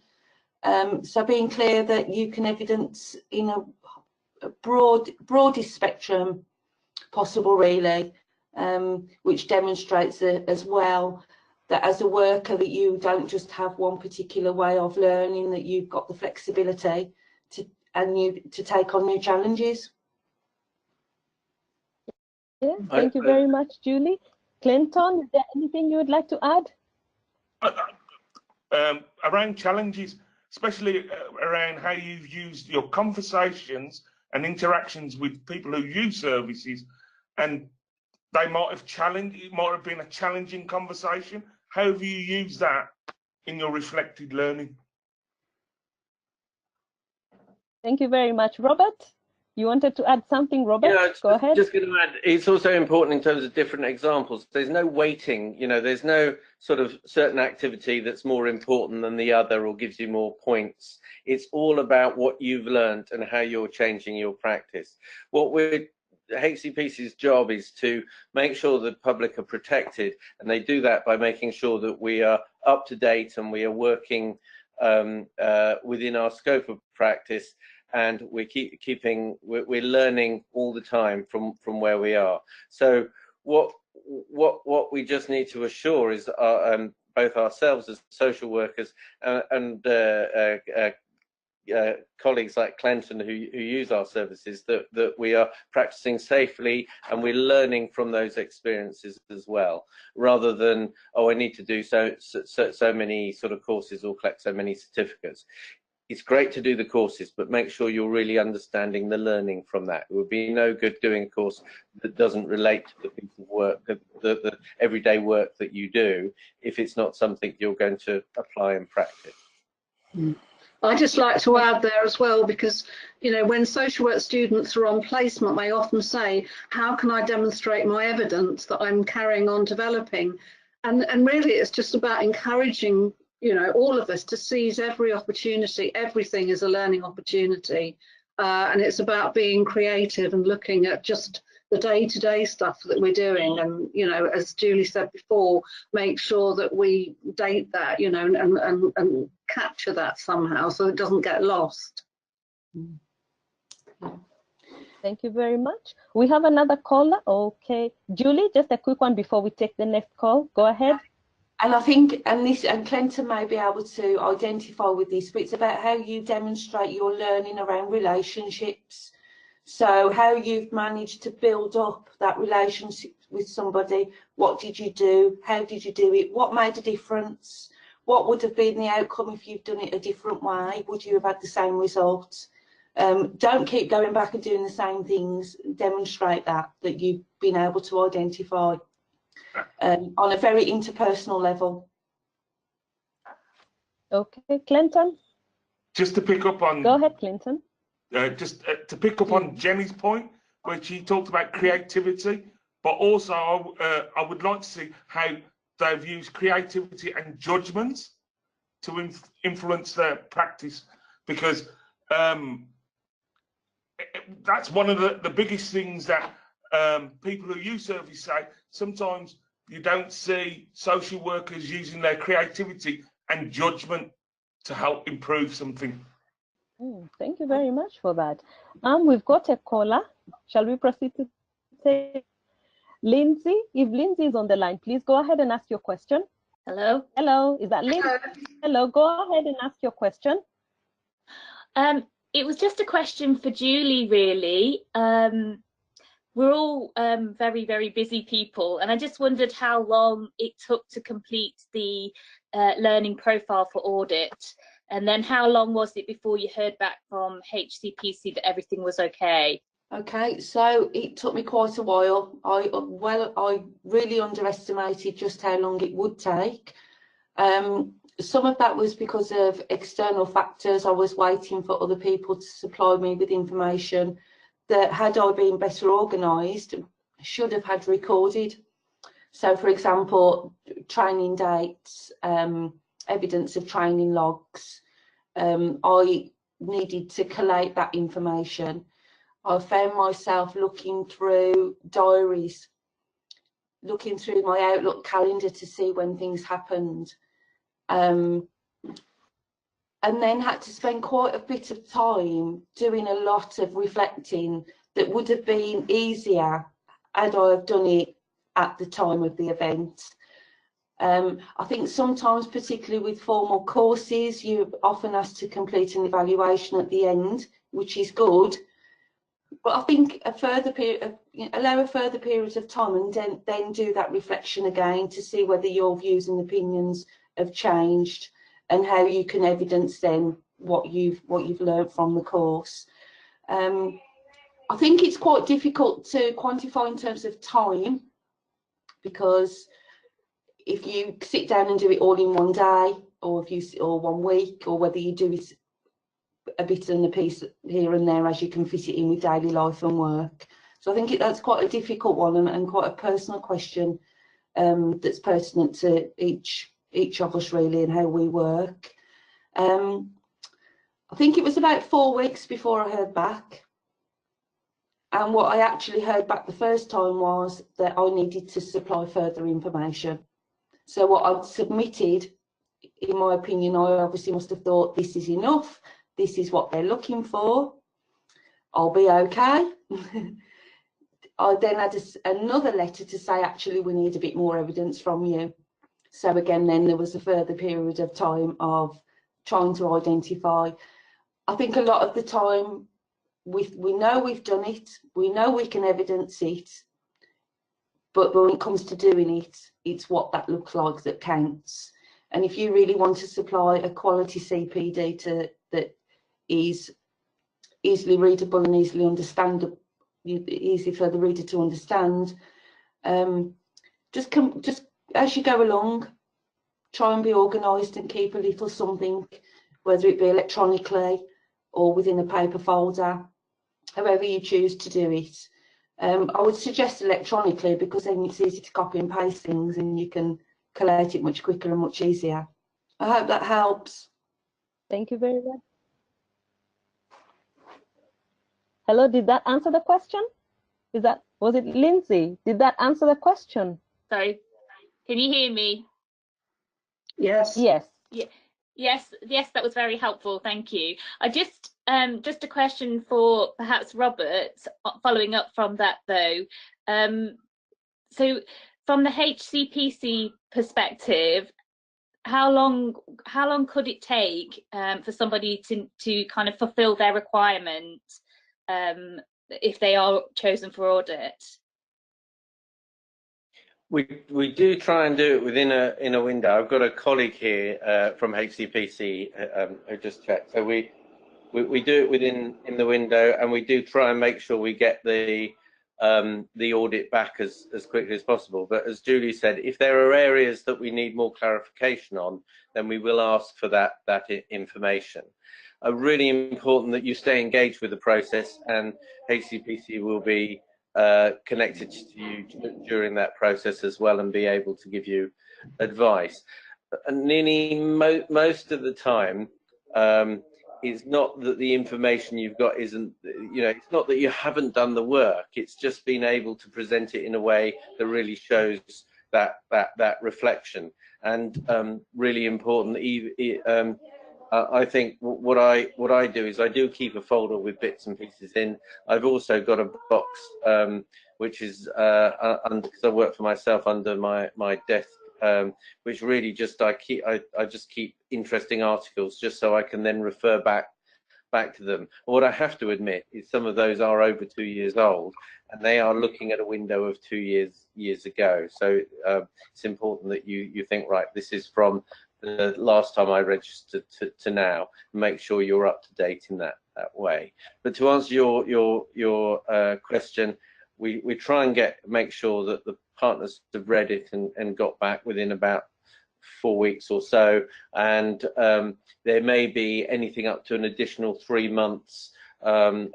So being clear that you can evidence in a broadest spectrum possible, really, which demonstrates as well that as a worker that you don't just have one particular way of learning, that you've got the flexibility to take on new challenges. Yeah, thank you very much, Julie. Clinton, is there anything you would like to add? Around challenges, especially around how you've used your conversations and interactions with people who use services, and they might have challenged, it might have been a challenging conversation. How have you used that in your reflected learning? Thank you very much. Robert, you wanted to add something, Robert? Yeah, Go ahead. Just going to add, it's also important in terms of different examples. There's no weighting, you know, there's no sort of certain activity that's more important than the other or gives you more points. It's all about what you've learned and how you're changing your practice. HCPC's job is to make sure the public are protected, and they do that by making sure that we are up to date and we are working within our scope of practice, and we're learning all the time from where we are. So what we just need to assure is both ourselves as social workers and colleagues like Clinton who use our services, that we are practicing safely and we're learning from those experiences as well, rather than, oh, I need to do so many sort of courses or collect so many certificates. It's great to do the courses, but make sure you're really understanding the learning from that. It would be no good doing a course that doesn't relate to the piece of work, the everyday work that you do, if it's not something you're going to apply and practice. I'd just like to add there as well, because, you know, when social work students are on placement, they often say, how can I demonstrate my evidence that I'm carrying on developing? And really, it's just about encouraging, you know, all of us to seize every opportunity. Everything is a learning opportunity. And it's about being creative and looking at just the day-to-day stuff that we're doing, and, you know, as Julie said before, make sure that we date that, you know, and capture that somehow so it doesn't get lost. Thank you very much. We have another caller. Okay, Julie, just a quick one before we take the next call. Go ahead. And I think, and Clinton may be able to identify with this, but it's about how you demonstrate your learning around relationships. So how you've managed to build up that relationship with somebody. What did you do? How did you do it? What made a difference? What would have been the outcome if you've done it a different way? Would you have had the same results? Don't keep going back and doing the same things. Demonstrate that you've been able to identify on a very interpersonal level. Okay, Clinton. Just to pick up on. Go ahead, Clinton. Just to pick up on Jenny's point, where she talked about creativity, but also I would like to see how they've used creativity and judgment to influence their practice, because that's one of the biggest things that people who use service say. Sometimes you don't see social workers using their creativity and judgment to help improve something. Thank you very much for that. We've got a caller. Shall we proceed to say Lindsay? If Lindsay is on the line, please go ahead and ask your question. Hello. Hello, is that Lindsay? Hello, go ahead and ask your question. It was just a question for Julie, really. We're all very, very busy people, and I just wondered how long it took to complete the learning profile for audit. And then how long was it before you heard back from HCPC that everything was okay? Okay, so it took me quite a while. I really underestimated just how long it would take. Some of that was because of external factors. I was waiting for other people to supply me with information that, had I been better organised, should have had recorded. So, for example, training dates, evidence of training logs. I needed to collate that information. I found myself looking through diaries, looking through my Outlook calendar to see when things happened, and then had to spend quite a bit of time doing a lot of reflecting that would have been easier had I have done it at the time of the event. I think sometimes, particularly with formal courses, you're often asked to complete an evaluation at the end, which is good. But I think a further period, allow a further period of time, and then do that reflection again to see whether your views and opinions have changed, and how you can evidence then what you've learned from the course. I think it's quite difficult to quantify in terms of time. because if you sit down and do it all in one day, or or 1 week, or whether you do it a bit and a piece here and there as you can fit it in with daily life and work. So I think that's quite a difficult one, and quite a personal question that's pertinent to each of us really, and how we work. I think it was about 4 weeks before I heard back. And what I actually heard back the first time was that I needed to supply further information. So what I'd submitted, in my opinion, I obviously must have thought, this is enough, this is what they're looking for, I'll be okay. I then had another letter to say, actually, we need a bit more evidence from you. So again, then there was a further period of time of trying to identify. I think a lot of the time, we know we've done it, we know we can evidence it, but when it comes to doing it, it's what that looks like that counts. And if you really want to supply a quality CPD that is easily readable and easily understandable, easy for the reader to understand, just as you go along, try and be organised and keep a little something, whether it be electronically or within a paper folder, however you choose to do it. I would suggest electronically, because then it's easy to copy and paste things and you can collate it much quicker and much easier. I hope that helps. Thank you very much. Hello, did that answer the question? Was it Lindsay? Did that answer the question? Sorry, can you hear me? Yes. Yes. Yeah. Yes, that was very helpful. Thank you. I just a question for perhaps Robert, following up from that though. So from the HCPC perspective, how long could it take for somebody to kind of fulfill their requirement if they are chosen for audit? We do try and do it within a window. I've got a colleague here from HCPC who just checked. So we do it within the window, and we do try and make sure we get the audit back as quickly as possible. But as Julie said, if there are areas that we need more clarification on, then we will ask for that information. Really important that you stay engaged with the process, and HCPC will be connected to you during that process as well, and be able to give you advice. And nearly most of the time, it's not that the information you've got isn't, it's not that you haven't done the work, it's just being able to present it in a way that really shows that reflection. And really important, I think what I do is I do keep a folder with bits and pieces in. I've also got a box which is because I work for myself, under my desk, which really just I just keep interesting articles just so I can then refer back to them. What I have to admit is some of those are over 2 years old, and they are looking at a window of 2 years ago. So it's important that you think, right, this is from the last time I registered to now. Make sure you're up to date in that way. But to answer your question, we try and make sure that the partners have read it and got back within about 4 weeks or so, and there may be anything up to an additional 3 months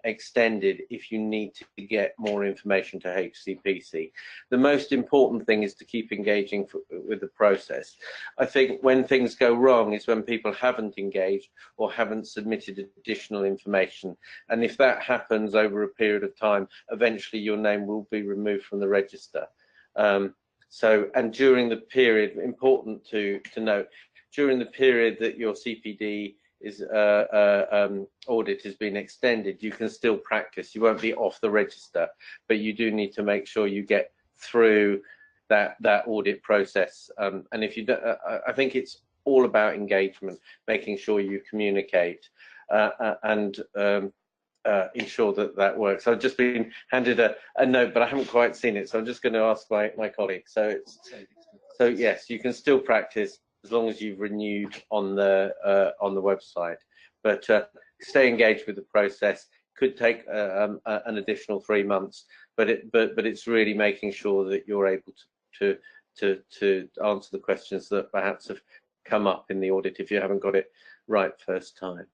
extended if you need to get more information to HCPC. The most important thing is to keep engaging with the process. I think when things go wrong is when people haven't engaged or haven't submitted additional information, and if that happens over a period of time, eventually your name will be removed from the register. And during the period, important to note, during the period that your CPD audit has been extended, you can still practice. You won't be off the register, but you do need to make sure you get through that audit process. And if you don't, I think it's all about engagement, making sure you communicate and ensure that works. I've just been handed a note, but I haven't quite seen it, so I'm just going to ask my colleague. So yes, you can still practice as long as you've renewed on the website, but stay engaged with the process. Could take an additional 3 months, but it's really making sure that you're able to answer the questions that perhaps have come up in the audit if you haven't got it right first time.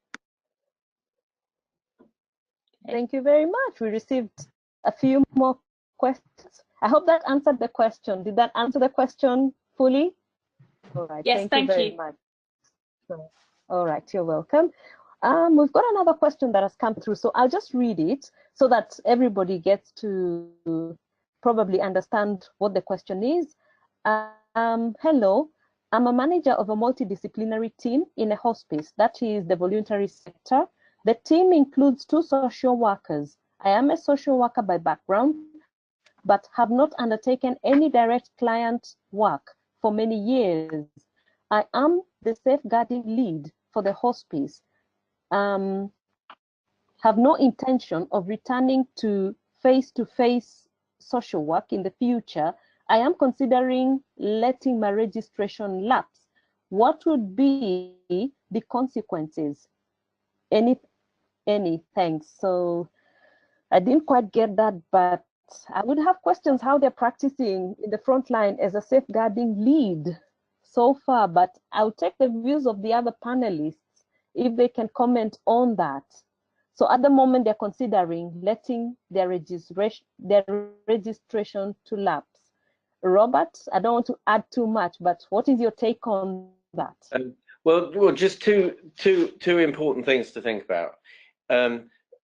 Thank you very much. We received a few more questions. I hope that answered the question. Did that answer the question fully? All right. Yes, thank you very much. All right, you're welcome. We've got another question that has come through, so I'll just read it so that everybody gets to probably understand what the question is. Hello, I'm a manager of a multidisciplinary team in a hospice, that is the voluntary sector. The team includes 2 social workers. I am a social worker by background, but have not undertaken any direct client work for many years. I am the safeguarding lead for the hospice. Have no intention of returning to face-to-face social work in the future. I am considering letting my registration lapse. What would be the consequences? Any, thanks. So I didn't quite get that, but I would have questions how they're practicing in the front line as a safeguarding lead so far, but I'll take the views of the other panelists if they can comment on that. So at the moment, they're considering letting their registration to lapse. Robert, I don't want to add too much, but what is your take on that? Well, just two important things to think about.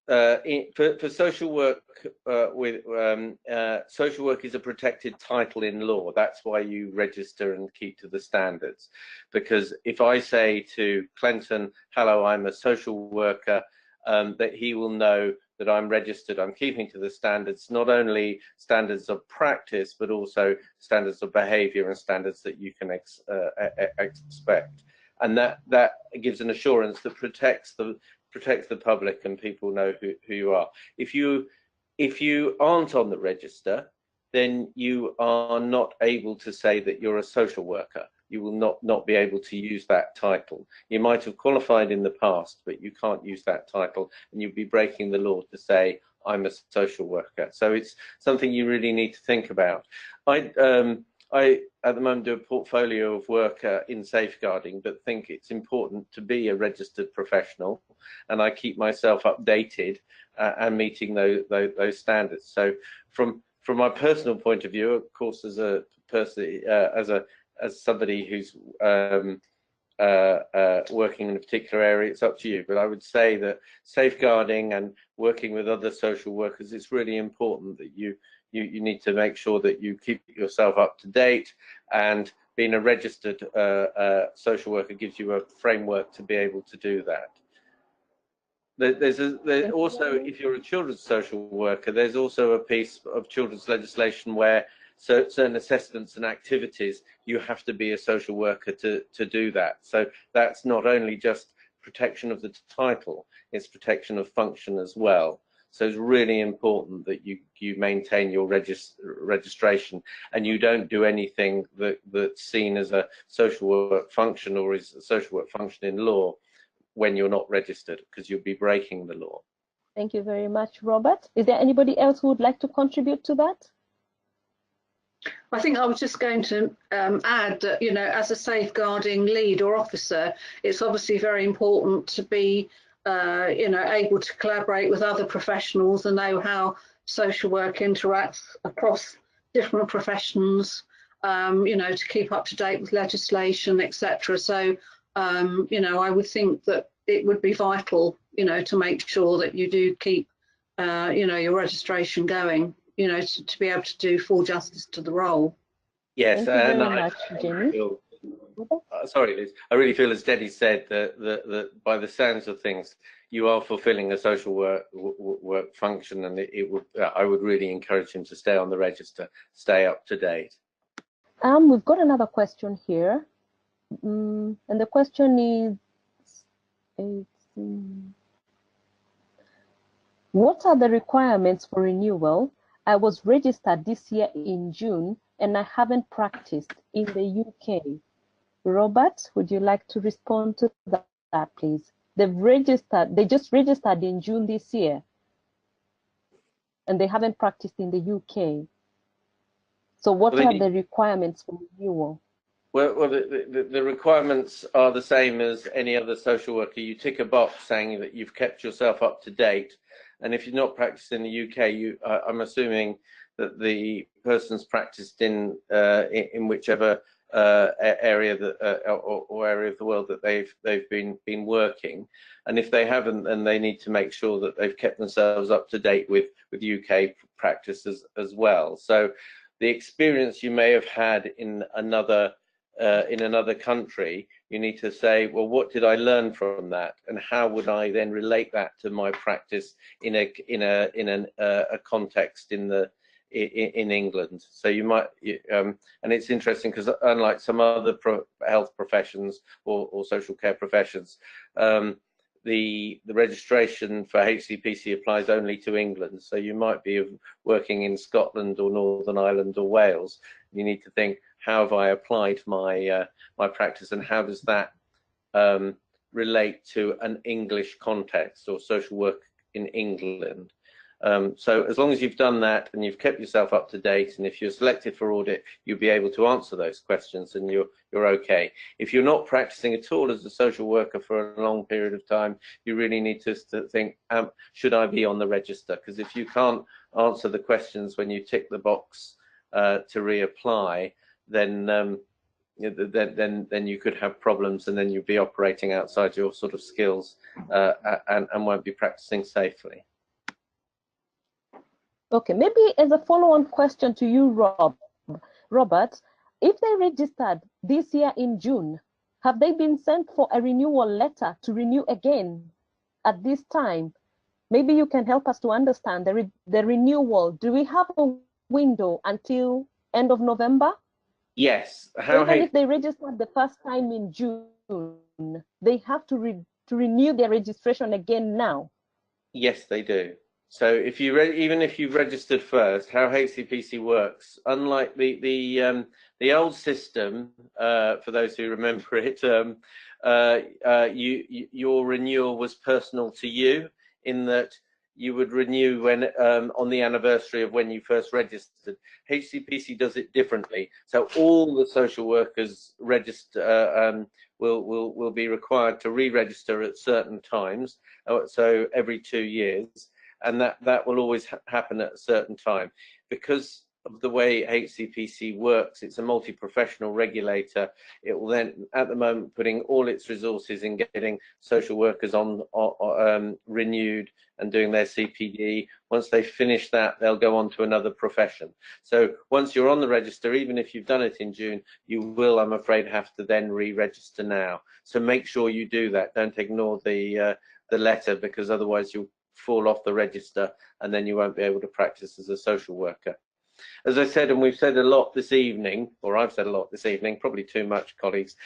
For social work, social work is a protected title in law. That's why you register and keep to the standards. Because if I say to Clinton, hello, I'm a social worker, that he will know that I'm registered, I'm keeping to the standards, not only standards of practice, but also standards of behavior and standards that you can expect. And that gives an assurance that protects the public and people know who you are. If you aren't on the register, then you are not able to say that you're a social worker. You will not be able to use that title. You might have qualified in the past, but you can't use that title, and you'd be breaking the law to say, I'm a social worker. So it's something you really need to think about. I at the moment do a portfolio of work in safeguarding, but think it's important to be a registered professional, and I keep myself updated and meeting those standards. So from my personal point of view, of course, as a person, as somebody who's working in a particular area, it's up to you. But I would say that safeguarding and working with other social workers, it's really important that you need to make sure that you keep yourself up to date, and being a registered social worker gives you a framework to be able to do that. There's also, if you're a children's social worker, there's also a piece of children's legislation where certain assessments and activities, you have to be a social worker to do that. So that's not only just protection of the title, it's protection of function as well. So it's really important that you maintain your registration, and you don't do anything that's seen as a social work function or is a social work function in law when you're not registered, because you'll be breaking the law. Thank you very much, Robert. Is there anybody else who would like to contribute to that? I think I was just going to add that, you know, as a safeguarding lead or officer, it's obviously very important to be, you know, able to collaborate with other professionals and know how social work interacts across different professions, you know, to keep up to date with legislation, etc. So, you know, I would think that it would be vital, you know, to make sure that you do keep, you know, your registration going, you know, to be able to do full justice to the role. Yes, Thank you very much, Jenny. Sorry, Liz. I really feel, as Denny said, that by the sounds of things, you are fulfilling a social work function, and I would really encourage him to stay on the register, stay up to date. We've got another question here, and the question is, what are the requirements for renewal? I was registered this year in June, and I haven't practiced in the UK. Robert, would you like to respond to that, please? They just registered in June this year, and they haven't practiced in the UK. So what are the requirements for renewal? Well, the requirements are the same as any other social worker. You tick a box saying that you've kept yourself up to date, and if you're not practicing in the UK, I'm assuming that the person's practiced in whichever area that or area of the world that they've been working, and if they haven't, then they need to make sure that they've kept themselves up to date with UK practice as well. So the experience you may have had in another country, you need to say, well, what did I learn from that, and how would I then relate that to my practice in a context in England? So you might, and it's interesting because unlike some other health professions or social care professions, the registration for HCPC applies only to England. So you might be working in Scotland or Northern Ireland or Wales. You need to think, how have I applied my my practice, and how does that relate to an English context or social work in England? So as long as you've done that and you've kept yourself up to date, and if you're selected for audit, you'll be able to answer those questions and you're okay. If you're not practicing at all as a social worker for a long period of time, you really need to think, should I be on the register? Because if you can't answer the questions when you tick the box to reapply, then you could have problems, and then you'd be operating outside your sort of skills and won't be practicing safely. Okay, maybe as a follow-on question to you, Robert, if they registered this year in June, have they been sent for a renewal letter to renew again at this time? Maybe you can help us to understand the renewal. Do we have a window until end of November? Yes. Even if they registered the first time in June, they have to renew their registration again now? Yes, they do. So if you even if you've registered first, how HCPC works, unlike the old system, for those who remember it, your renewal was personal to you, in that you would renew when on the anniversary of when you first registered. HCPC does it differently. So all the social workers register will be required to re-register at certain times, so every 2 years. And that will always happen at a certain time. Because of the way HCPC works, it's a multi-professional regulator. It will then, at the moment, putting all its resources in getting social workers on renewed and doing their CPD. Once they finish that, they'll go on to another profession. So once you're on the register, even if you've done it in June, you will, I'm afraid, have to then re-register now. So make sure you do that. Don't ignore the letter, because otherwise you'll fall off the register and then you won't be able to practice as a social worker. As I said, and we've said a lot this evening, or I've said a lot this evening, probably too much, colleagues,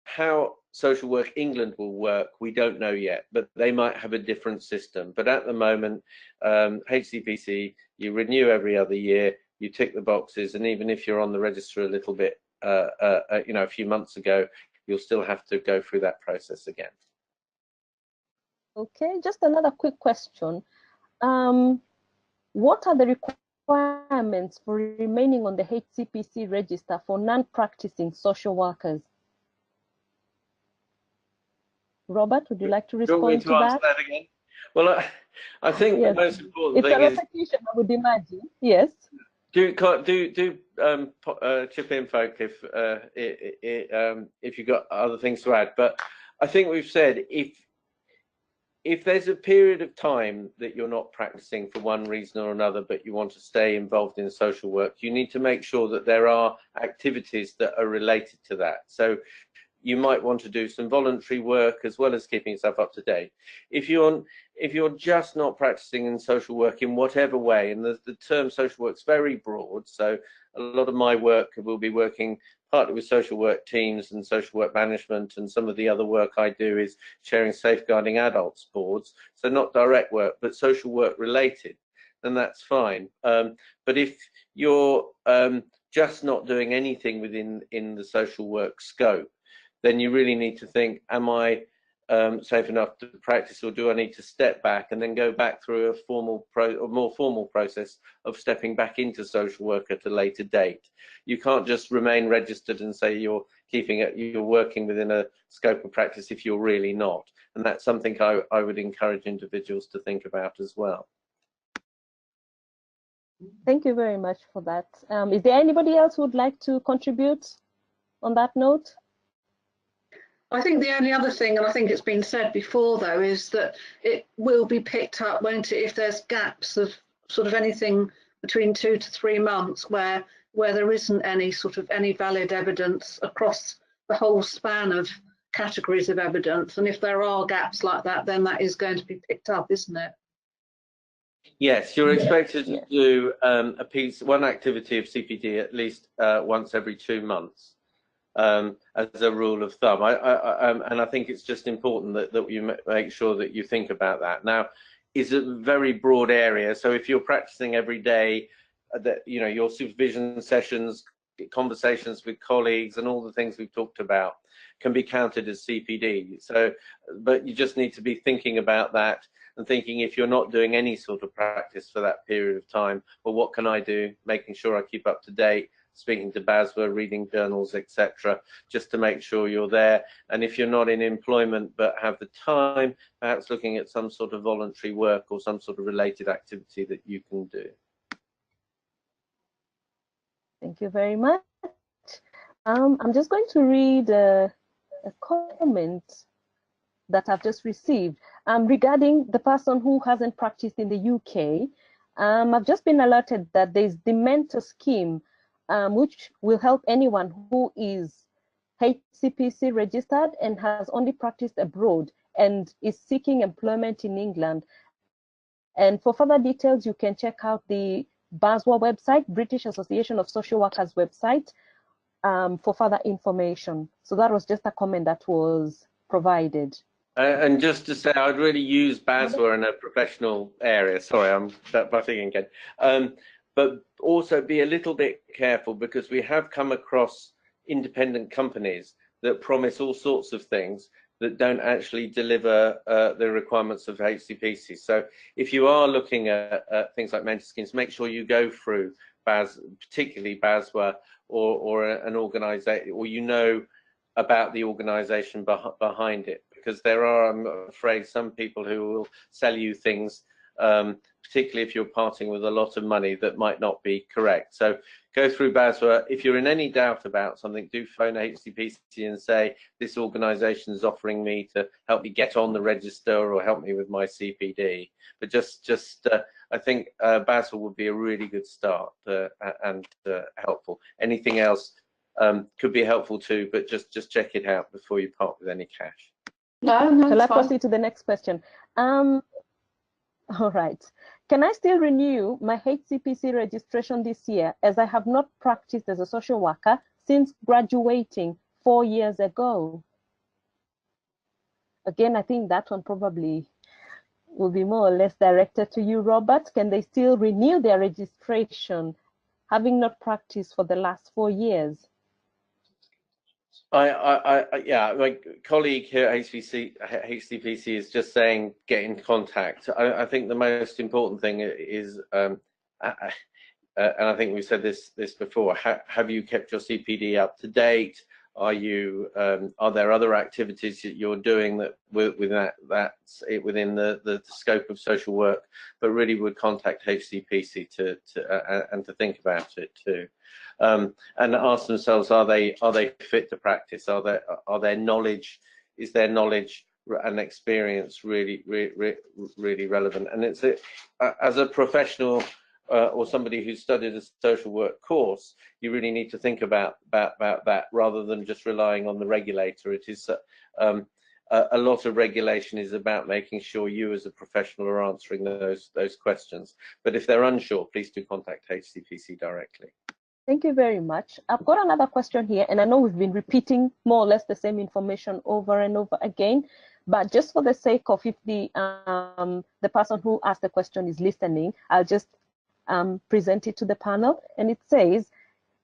how Social Work England will work, we don't know yet, but they might have a different system. But at the moment, HCPC, you renew every other year, you tick the boxes, and even if you're on the register a little bit, a few months ago, you'll still have to go through that process again. Okay, just another quick question. What are the requirements for remaining on the HCPC register for non-practicing social workers? Robert, would you like to respond to that? That again? Well, I think yes. the most important thing is... It's a repetition, I would imagine. Yes. Do chip in, folk, if you've got other things to add. But I think we've said, if there's a period of time that you're not practicing for one reason or another, but you want to stay involved in social work, you need to make sure that there are activities that are related to that. So you might want to do some voluntary work as well as keeping yourself up to date. If you're just not practicing in social work in whatever way, and the term social work is very broad, so a lot of my work will be working partly with social work teams and social work management, and some of the other work I do is sharing safeguarding adults boards, so not direct work, but social work related, then that's fine. But if you're just not doing anything within the social work scope, then you really need to think, am I safe enough to practice, or do I need to step back and then go back through a more formal process of stepping back into social work at a later date? You can't just remain registered and say you're working within a scope of practice if you're really not. And that's something I would encourage individuals to think about as well. Thank you very much for that. Is there anybody else who would like to contribute on that note? I think the only other thing, and I think it's been said before though, is that it will be picked up, won't it, if there's gaps of sort of anything between 2 to 3 months where there isn't any valid evidence across the whole span of categories of evidence. And if there are gaps like that, then that is going to be picked up, isn't it? Yes, you're expected to do one activity of CPD at least once every 2 months. As a rule of thumb, and I think it's just important that you make sure that you think about that. Now, it's a very broad area, so if you're practicing every day, that your supervision sessions, conversations with colleagues, and all the things we've talked about can be counted as CPD. So, but you just need to be thinking about that and thinking, if you're not doing any sort of practice for that period of time, well, what can I do? Making sure I keep up to date, speaking to BASWA, reading journals, etc., just to make sure you're there. And if you're not in employment but have the time, perhaps looking at some sort of voluntary work or some sort of related activity that you can do. Thank you very much. I'm just going to read a comment that I've just received regarding the person who hasn't practiced in the UK. I've just been alerted that there's the mentor scheme, which will help anyone who is HCPC registered and has only practiced abroad and is seeking employment in England. And for further details, you can check out the BASWA website, British Association of Social Workers website, for further information. So that was just a comment that was provided. And just to say, I'd really use BASWA in a professional area. Sorry, I'm butting again. But also be a little bit careful, because we have come across independent companies that promise all sorts of things that don't actually deliver the requirements of HCPC. So if you are looking at things like mentor schemes, make sure you go through particularly BASWA or an organisation, or about the organisation behind it, because there are, I'm afraid, some people who will sell you things, particularly if you're parting with a lot of money, that might not be correct. So go through BASWA. If you're in any doubt about something, do phone HCPC and say, this organisation is offering me to help me get on the register or help me with my CPD. But I think BASWA would be a really good start and helpful. Anything else could be helpful too, but just check it out before you part with any cash. No, Shall I it's fine. proceed to the next question? All right. Can I still renew my HCPC registration this year, as I have not practiced as a social worker since graduating 4 years ago? Again, I think that one probably will be more or less directed to you, Robert. Can they still renew their registration, having not practiced for the last 4 years? Yeah, my colleague here at HCPC is just saying get in contact. I think the most important thing is, and I think we've said this before, have you kept your CPD up to date? Are there other activities that you're doing that that's within the scope of social work? But really would contact HCPC to think about it too. And ask themselves, are they fit to practice? Are their knowledge, is their knowledge and experience really relevant? And it's as a professional or somebody who's studied a social work course, you really need to think about that rather than just relying on the regulator. It is a lot of regulation is about making sure you as a professional are answering those questions. But if they're unsure, please do contact HCPC directly. Thank you very much. I've got another question here, and I know we've been repeating more or less the same information over and over again, but just for the sake of, if the person who asked the question is listening, I'll just present it to the panel. And it says,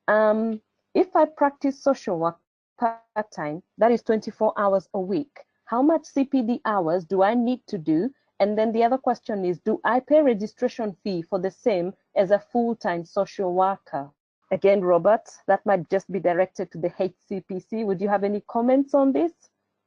if I practice social work part-time, that is 24 hours a week, how much CPD hours do I need to do? And then the other question is, do I pay registration fee for the same as a full-time social worker? Again, Robert, that might just be directed to the HCPC. Would you have any comments on this?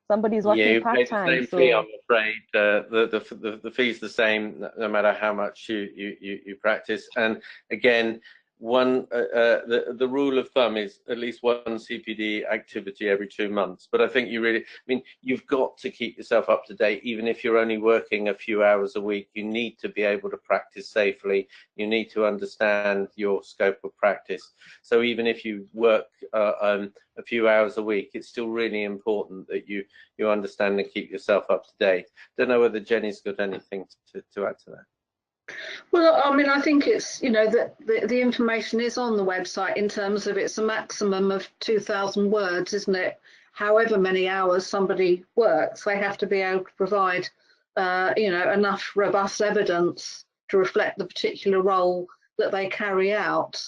Somebody's working part-time. Yeah, you pay the same fee, I'm afraid. The fee's the same no matter how much you practice. And again, the rule of thumb is at least one CPD activity every 2 months. But I think you've got to keep yourself up to date. Even if you're only working a few hours a week, you need to be able to practice safely. You need to understand your scope of practice. So even if you work a few hours a week, it's still really important that you understand and keep yourself up to date. Don't know whether Jenny's got anything to add to that. Well, I mean, I think it's, that the information is on the website in terms of it's a maximum of 2,000 words, isn't it? However many hours somebody works, they have to be able to provide, enough robust evidence to reflect the particular role that they carry out.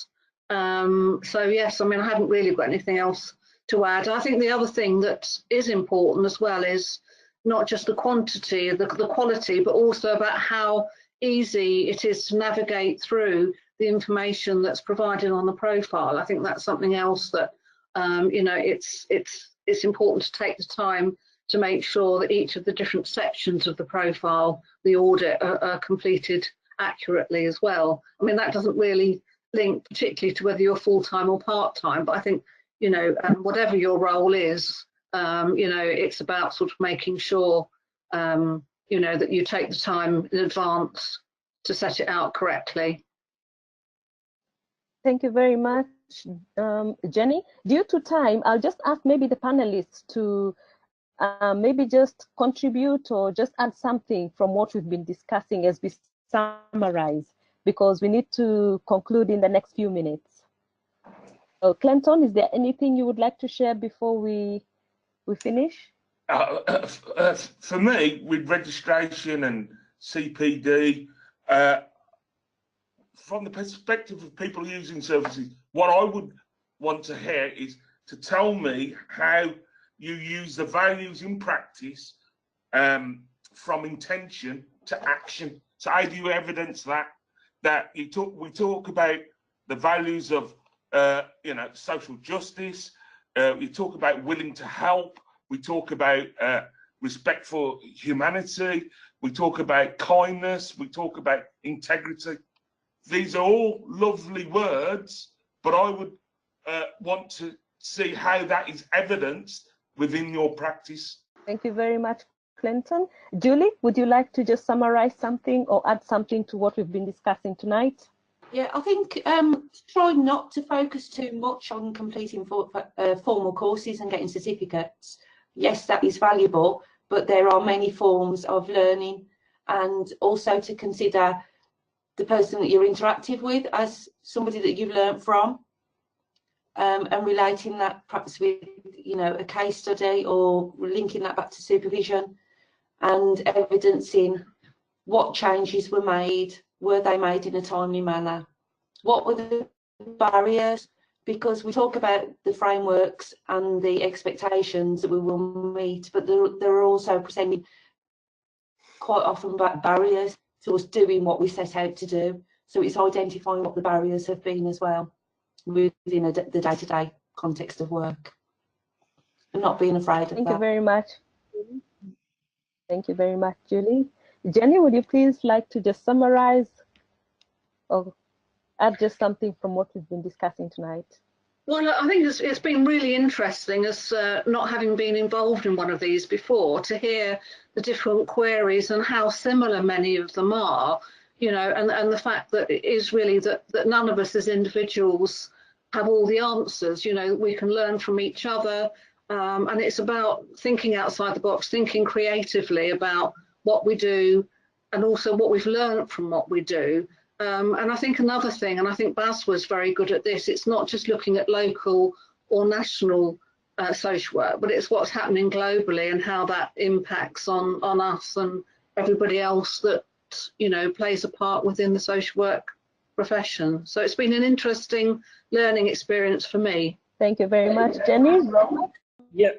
So yes, I mean, I haven't really got anything else to add. I think the other thing that is important as well is not just the quantity, the quality, but also about how easy it is to navigate through the information that's provided on the profile. I think that's something else that it's important to take the time to make sure that each of the different sections of the profile, the audit, are completed accurately as well. I mean, that doesn't really link particularly to whether you're full-time or part-time, but I think whatever your role is, it's about sort of making sure that you take the time in advance to set it out correctly. Thank you very much, Jenny. Due to time, I'll just ask maybe the panelists to maybe just contribute or just add something from what we've been discussing as we summarize, because we need to conclude in the next few minutes. So, Clinton, is there anything you would like to share before we finish? For me, with registration and CPD, from the perspective of people using services, what I would want to hear is to tell me how you use the values in practice, from intention to action. So how do you evidence that we talk about the values of social justice, we talk about willing to help, we talk about respect for humanity, we talk about kindness, we talk about integrity. These are all lovely words, but I would want to see how that is evidenced within your practice. Thank you very much, Clinton. Julie, would you like to just summarize something or add something to what we've been discussing tonight? Yeah, I think try not to focus too much on completing formal courses and getting certificates. Yes, that is valuable, but there are many forms of learning, and also to consider the person that you're interactive with as somebody that you've learned from, and relating that perhaps with a case study or linking that back to supervision and evidencing what changes were made. Were they made in a timely manner? What were the barriers? Because we talk about the frameworks and the expectations that we will meet, but there are also presenting quite often barriers to us doing what we set out to do. So it's identifying what the barriers have been as well within the day-to-day context of work, and not being afraid of that. Thank you very much. Thank you very much, Julie. Jenny, would you please like to just summarize or add just something from what we've been discussing tonight? Well, I think it's been really interesting, as not having been involved in one of these before, to hear the different queries and how similar many of them are, and the fact that it is really that none of us as individuals have all the answers. We can learn from each other, and it's about thinking outside the box, thinking creatively about what we do and also what we've learned from what we do. And I think another thing, and I think Baz was very good at this, it's not just looking at local or national social work, but it's what's happening globally and how that impacts on us and everybody else that plays a part within the social work profession. So it's been an interesting learning experience for me. Thank you very much, Jenny. Robert? Yeah.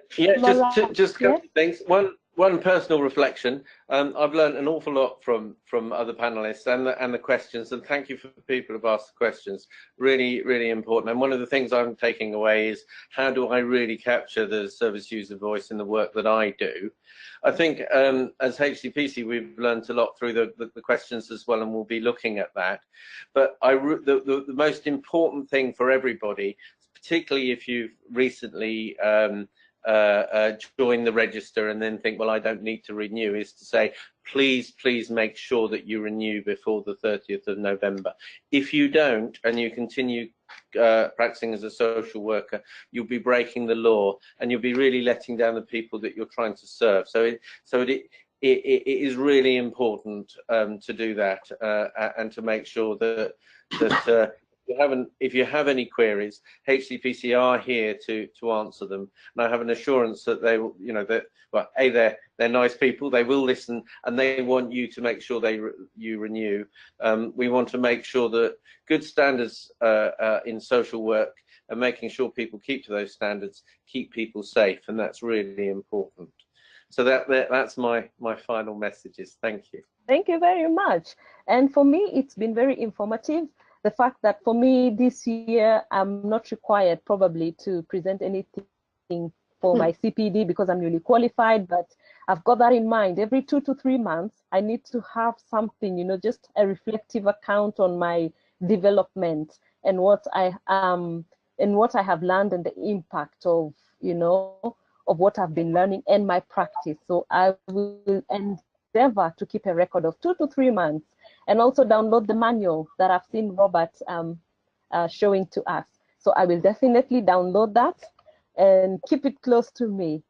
Just a couple of things. one personal reflection. I've learned an awful lot from other panelists and the questions, and thank you for the people who've asked the questions. Really, really important. And one of the things I'm taking away is, how do I really capture the service user voice in the work that I do? I think as HCPC, we've learned a lot through the questions as well, and we'll be looking at that. But the most important thing for everybody, particularly if you've recently join the register and then think, well, I don't need to renew, is to say, please make sure that you renew before the 30th of November. If you don't, and you continue practicing as a social worker, you'll be breaking the law, and you'll be really letting down the people that you're trying to serve. So it is really important to do that, and to make sure that if you have any queries, HCPC are here to answer them, and I have an assurance that they will, well, they're nice people, they will listen, and they want you to make sure you renew. We want to make sure that good standards in social work, and making sure people keep to those standards, keep people safe, and that's really important. So that's my final messages. Thank you. Thank you very much. And for me, it's been very informative. The fact that for me this year, I'm not required probably to present anything for my CPD because I'm newly qualified, but I've got that in mind. Every 2 to 3 months, I need to have something, just a reflective account on my development and what I have learned and the impact of, of what I've been learning and my practice. So I will endeavor to keep a record of 2 to 3 months, and also download the manual that I've seen Robert showing to us. So I will definitely download that and keep it close to me.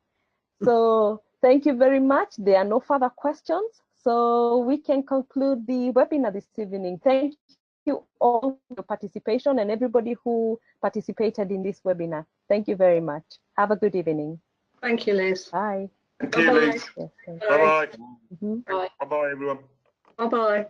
So thank you very much. There are no further questions, so we can conclude the webinar this evening. Thank you all for your participation and everybody who participated in this webinar. Thank you very much. Have a good evening. Thank you, Liz. Bye. Thank you, Liz. Yes, Bye-bye. Bye. Bye-bye, everyone. Bye-bye.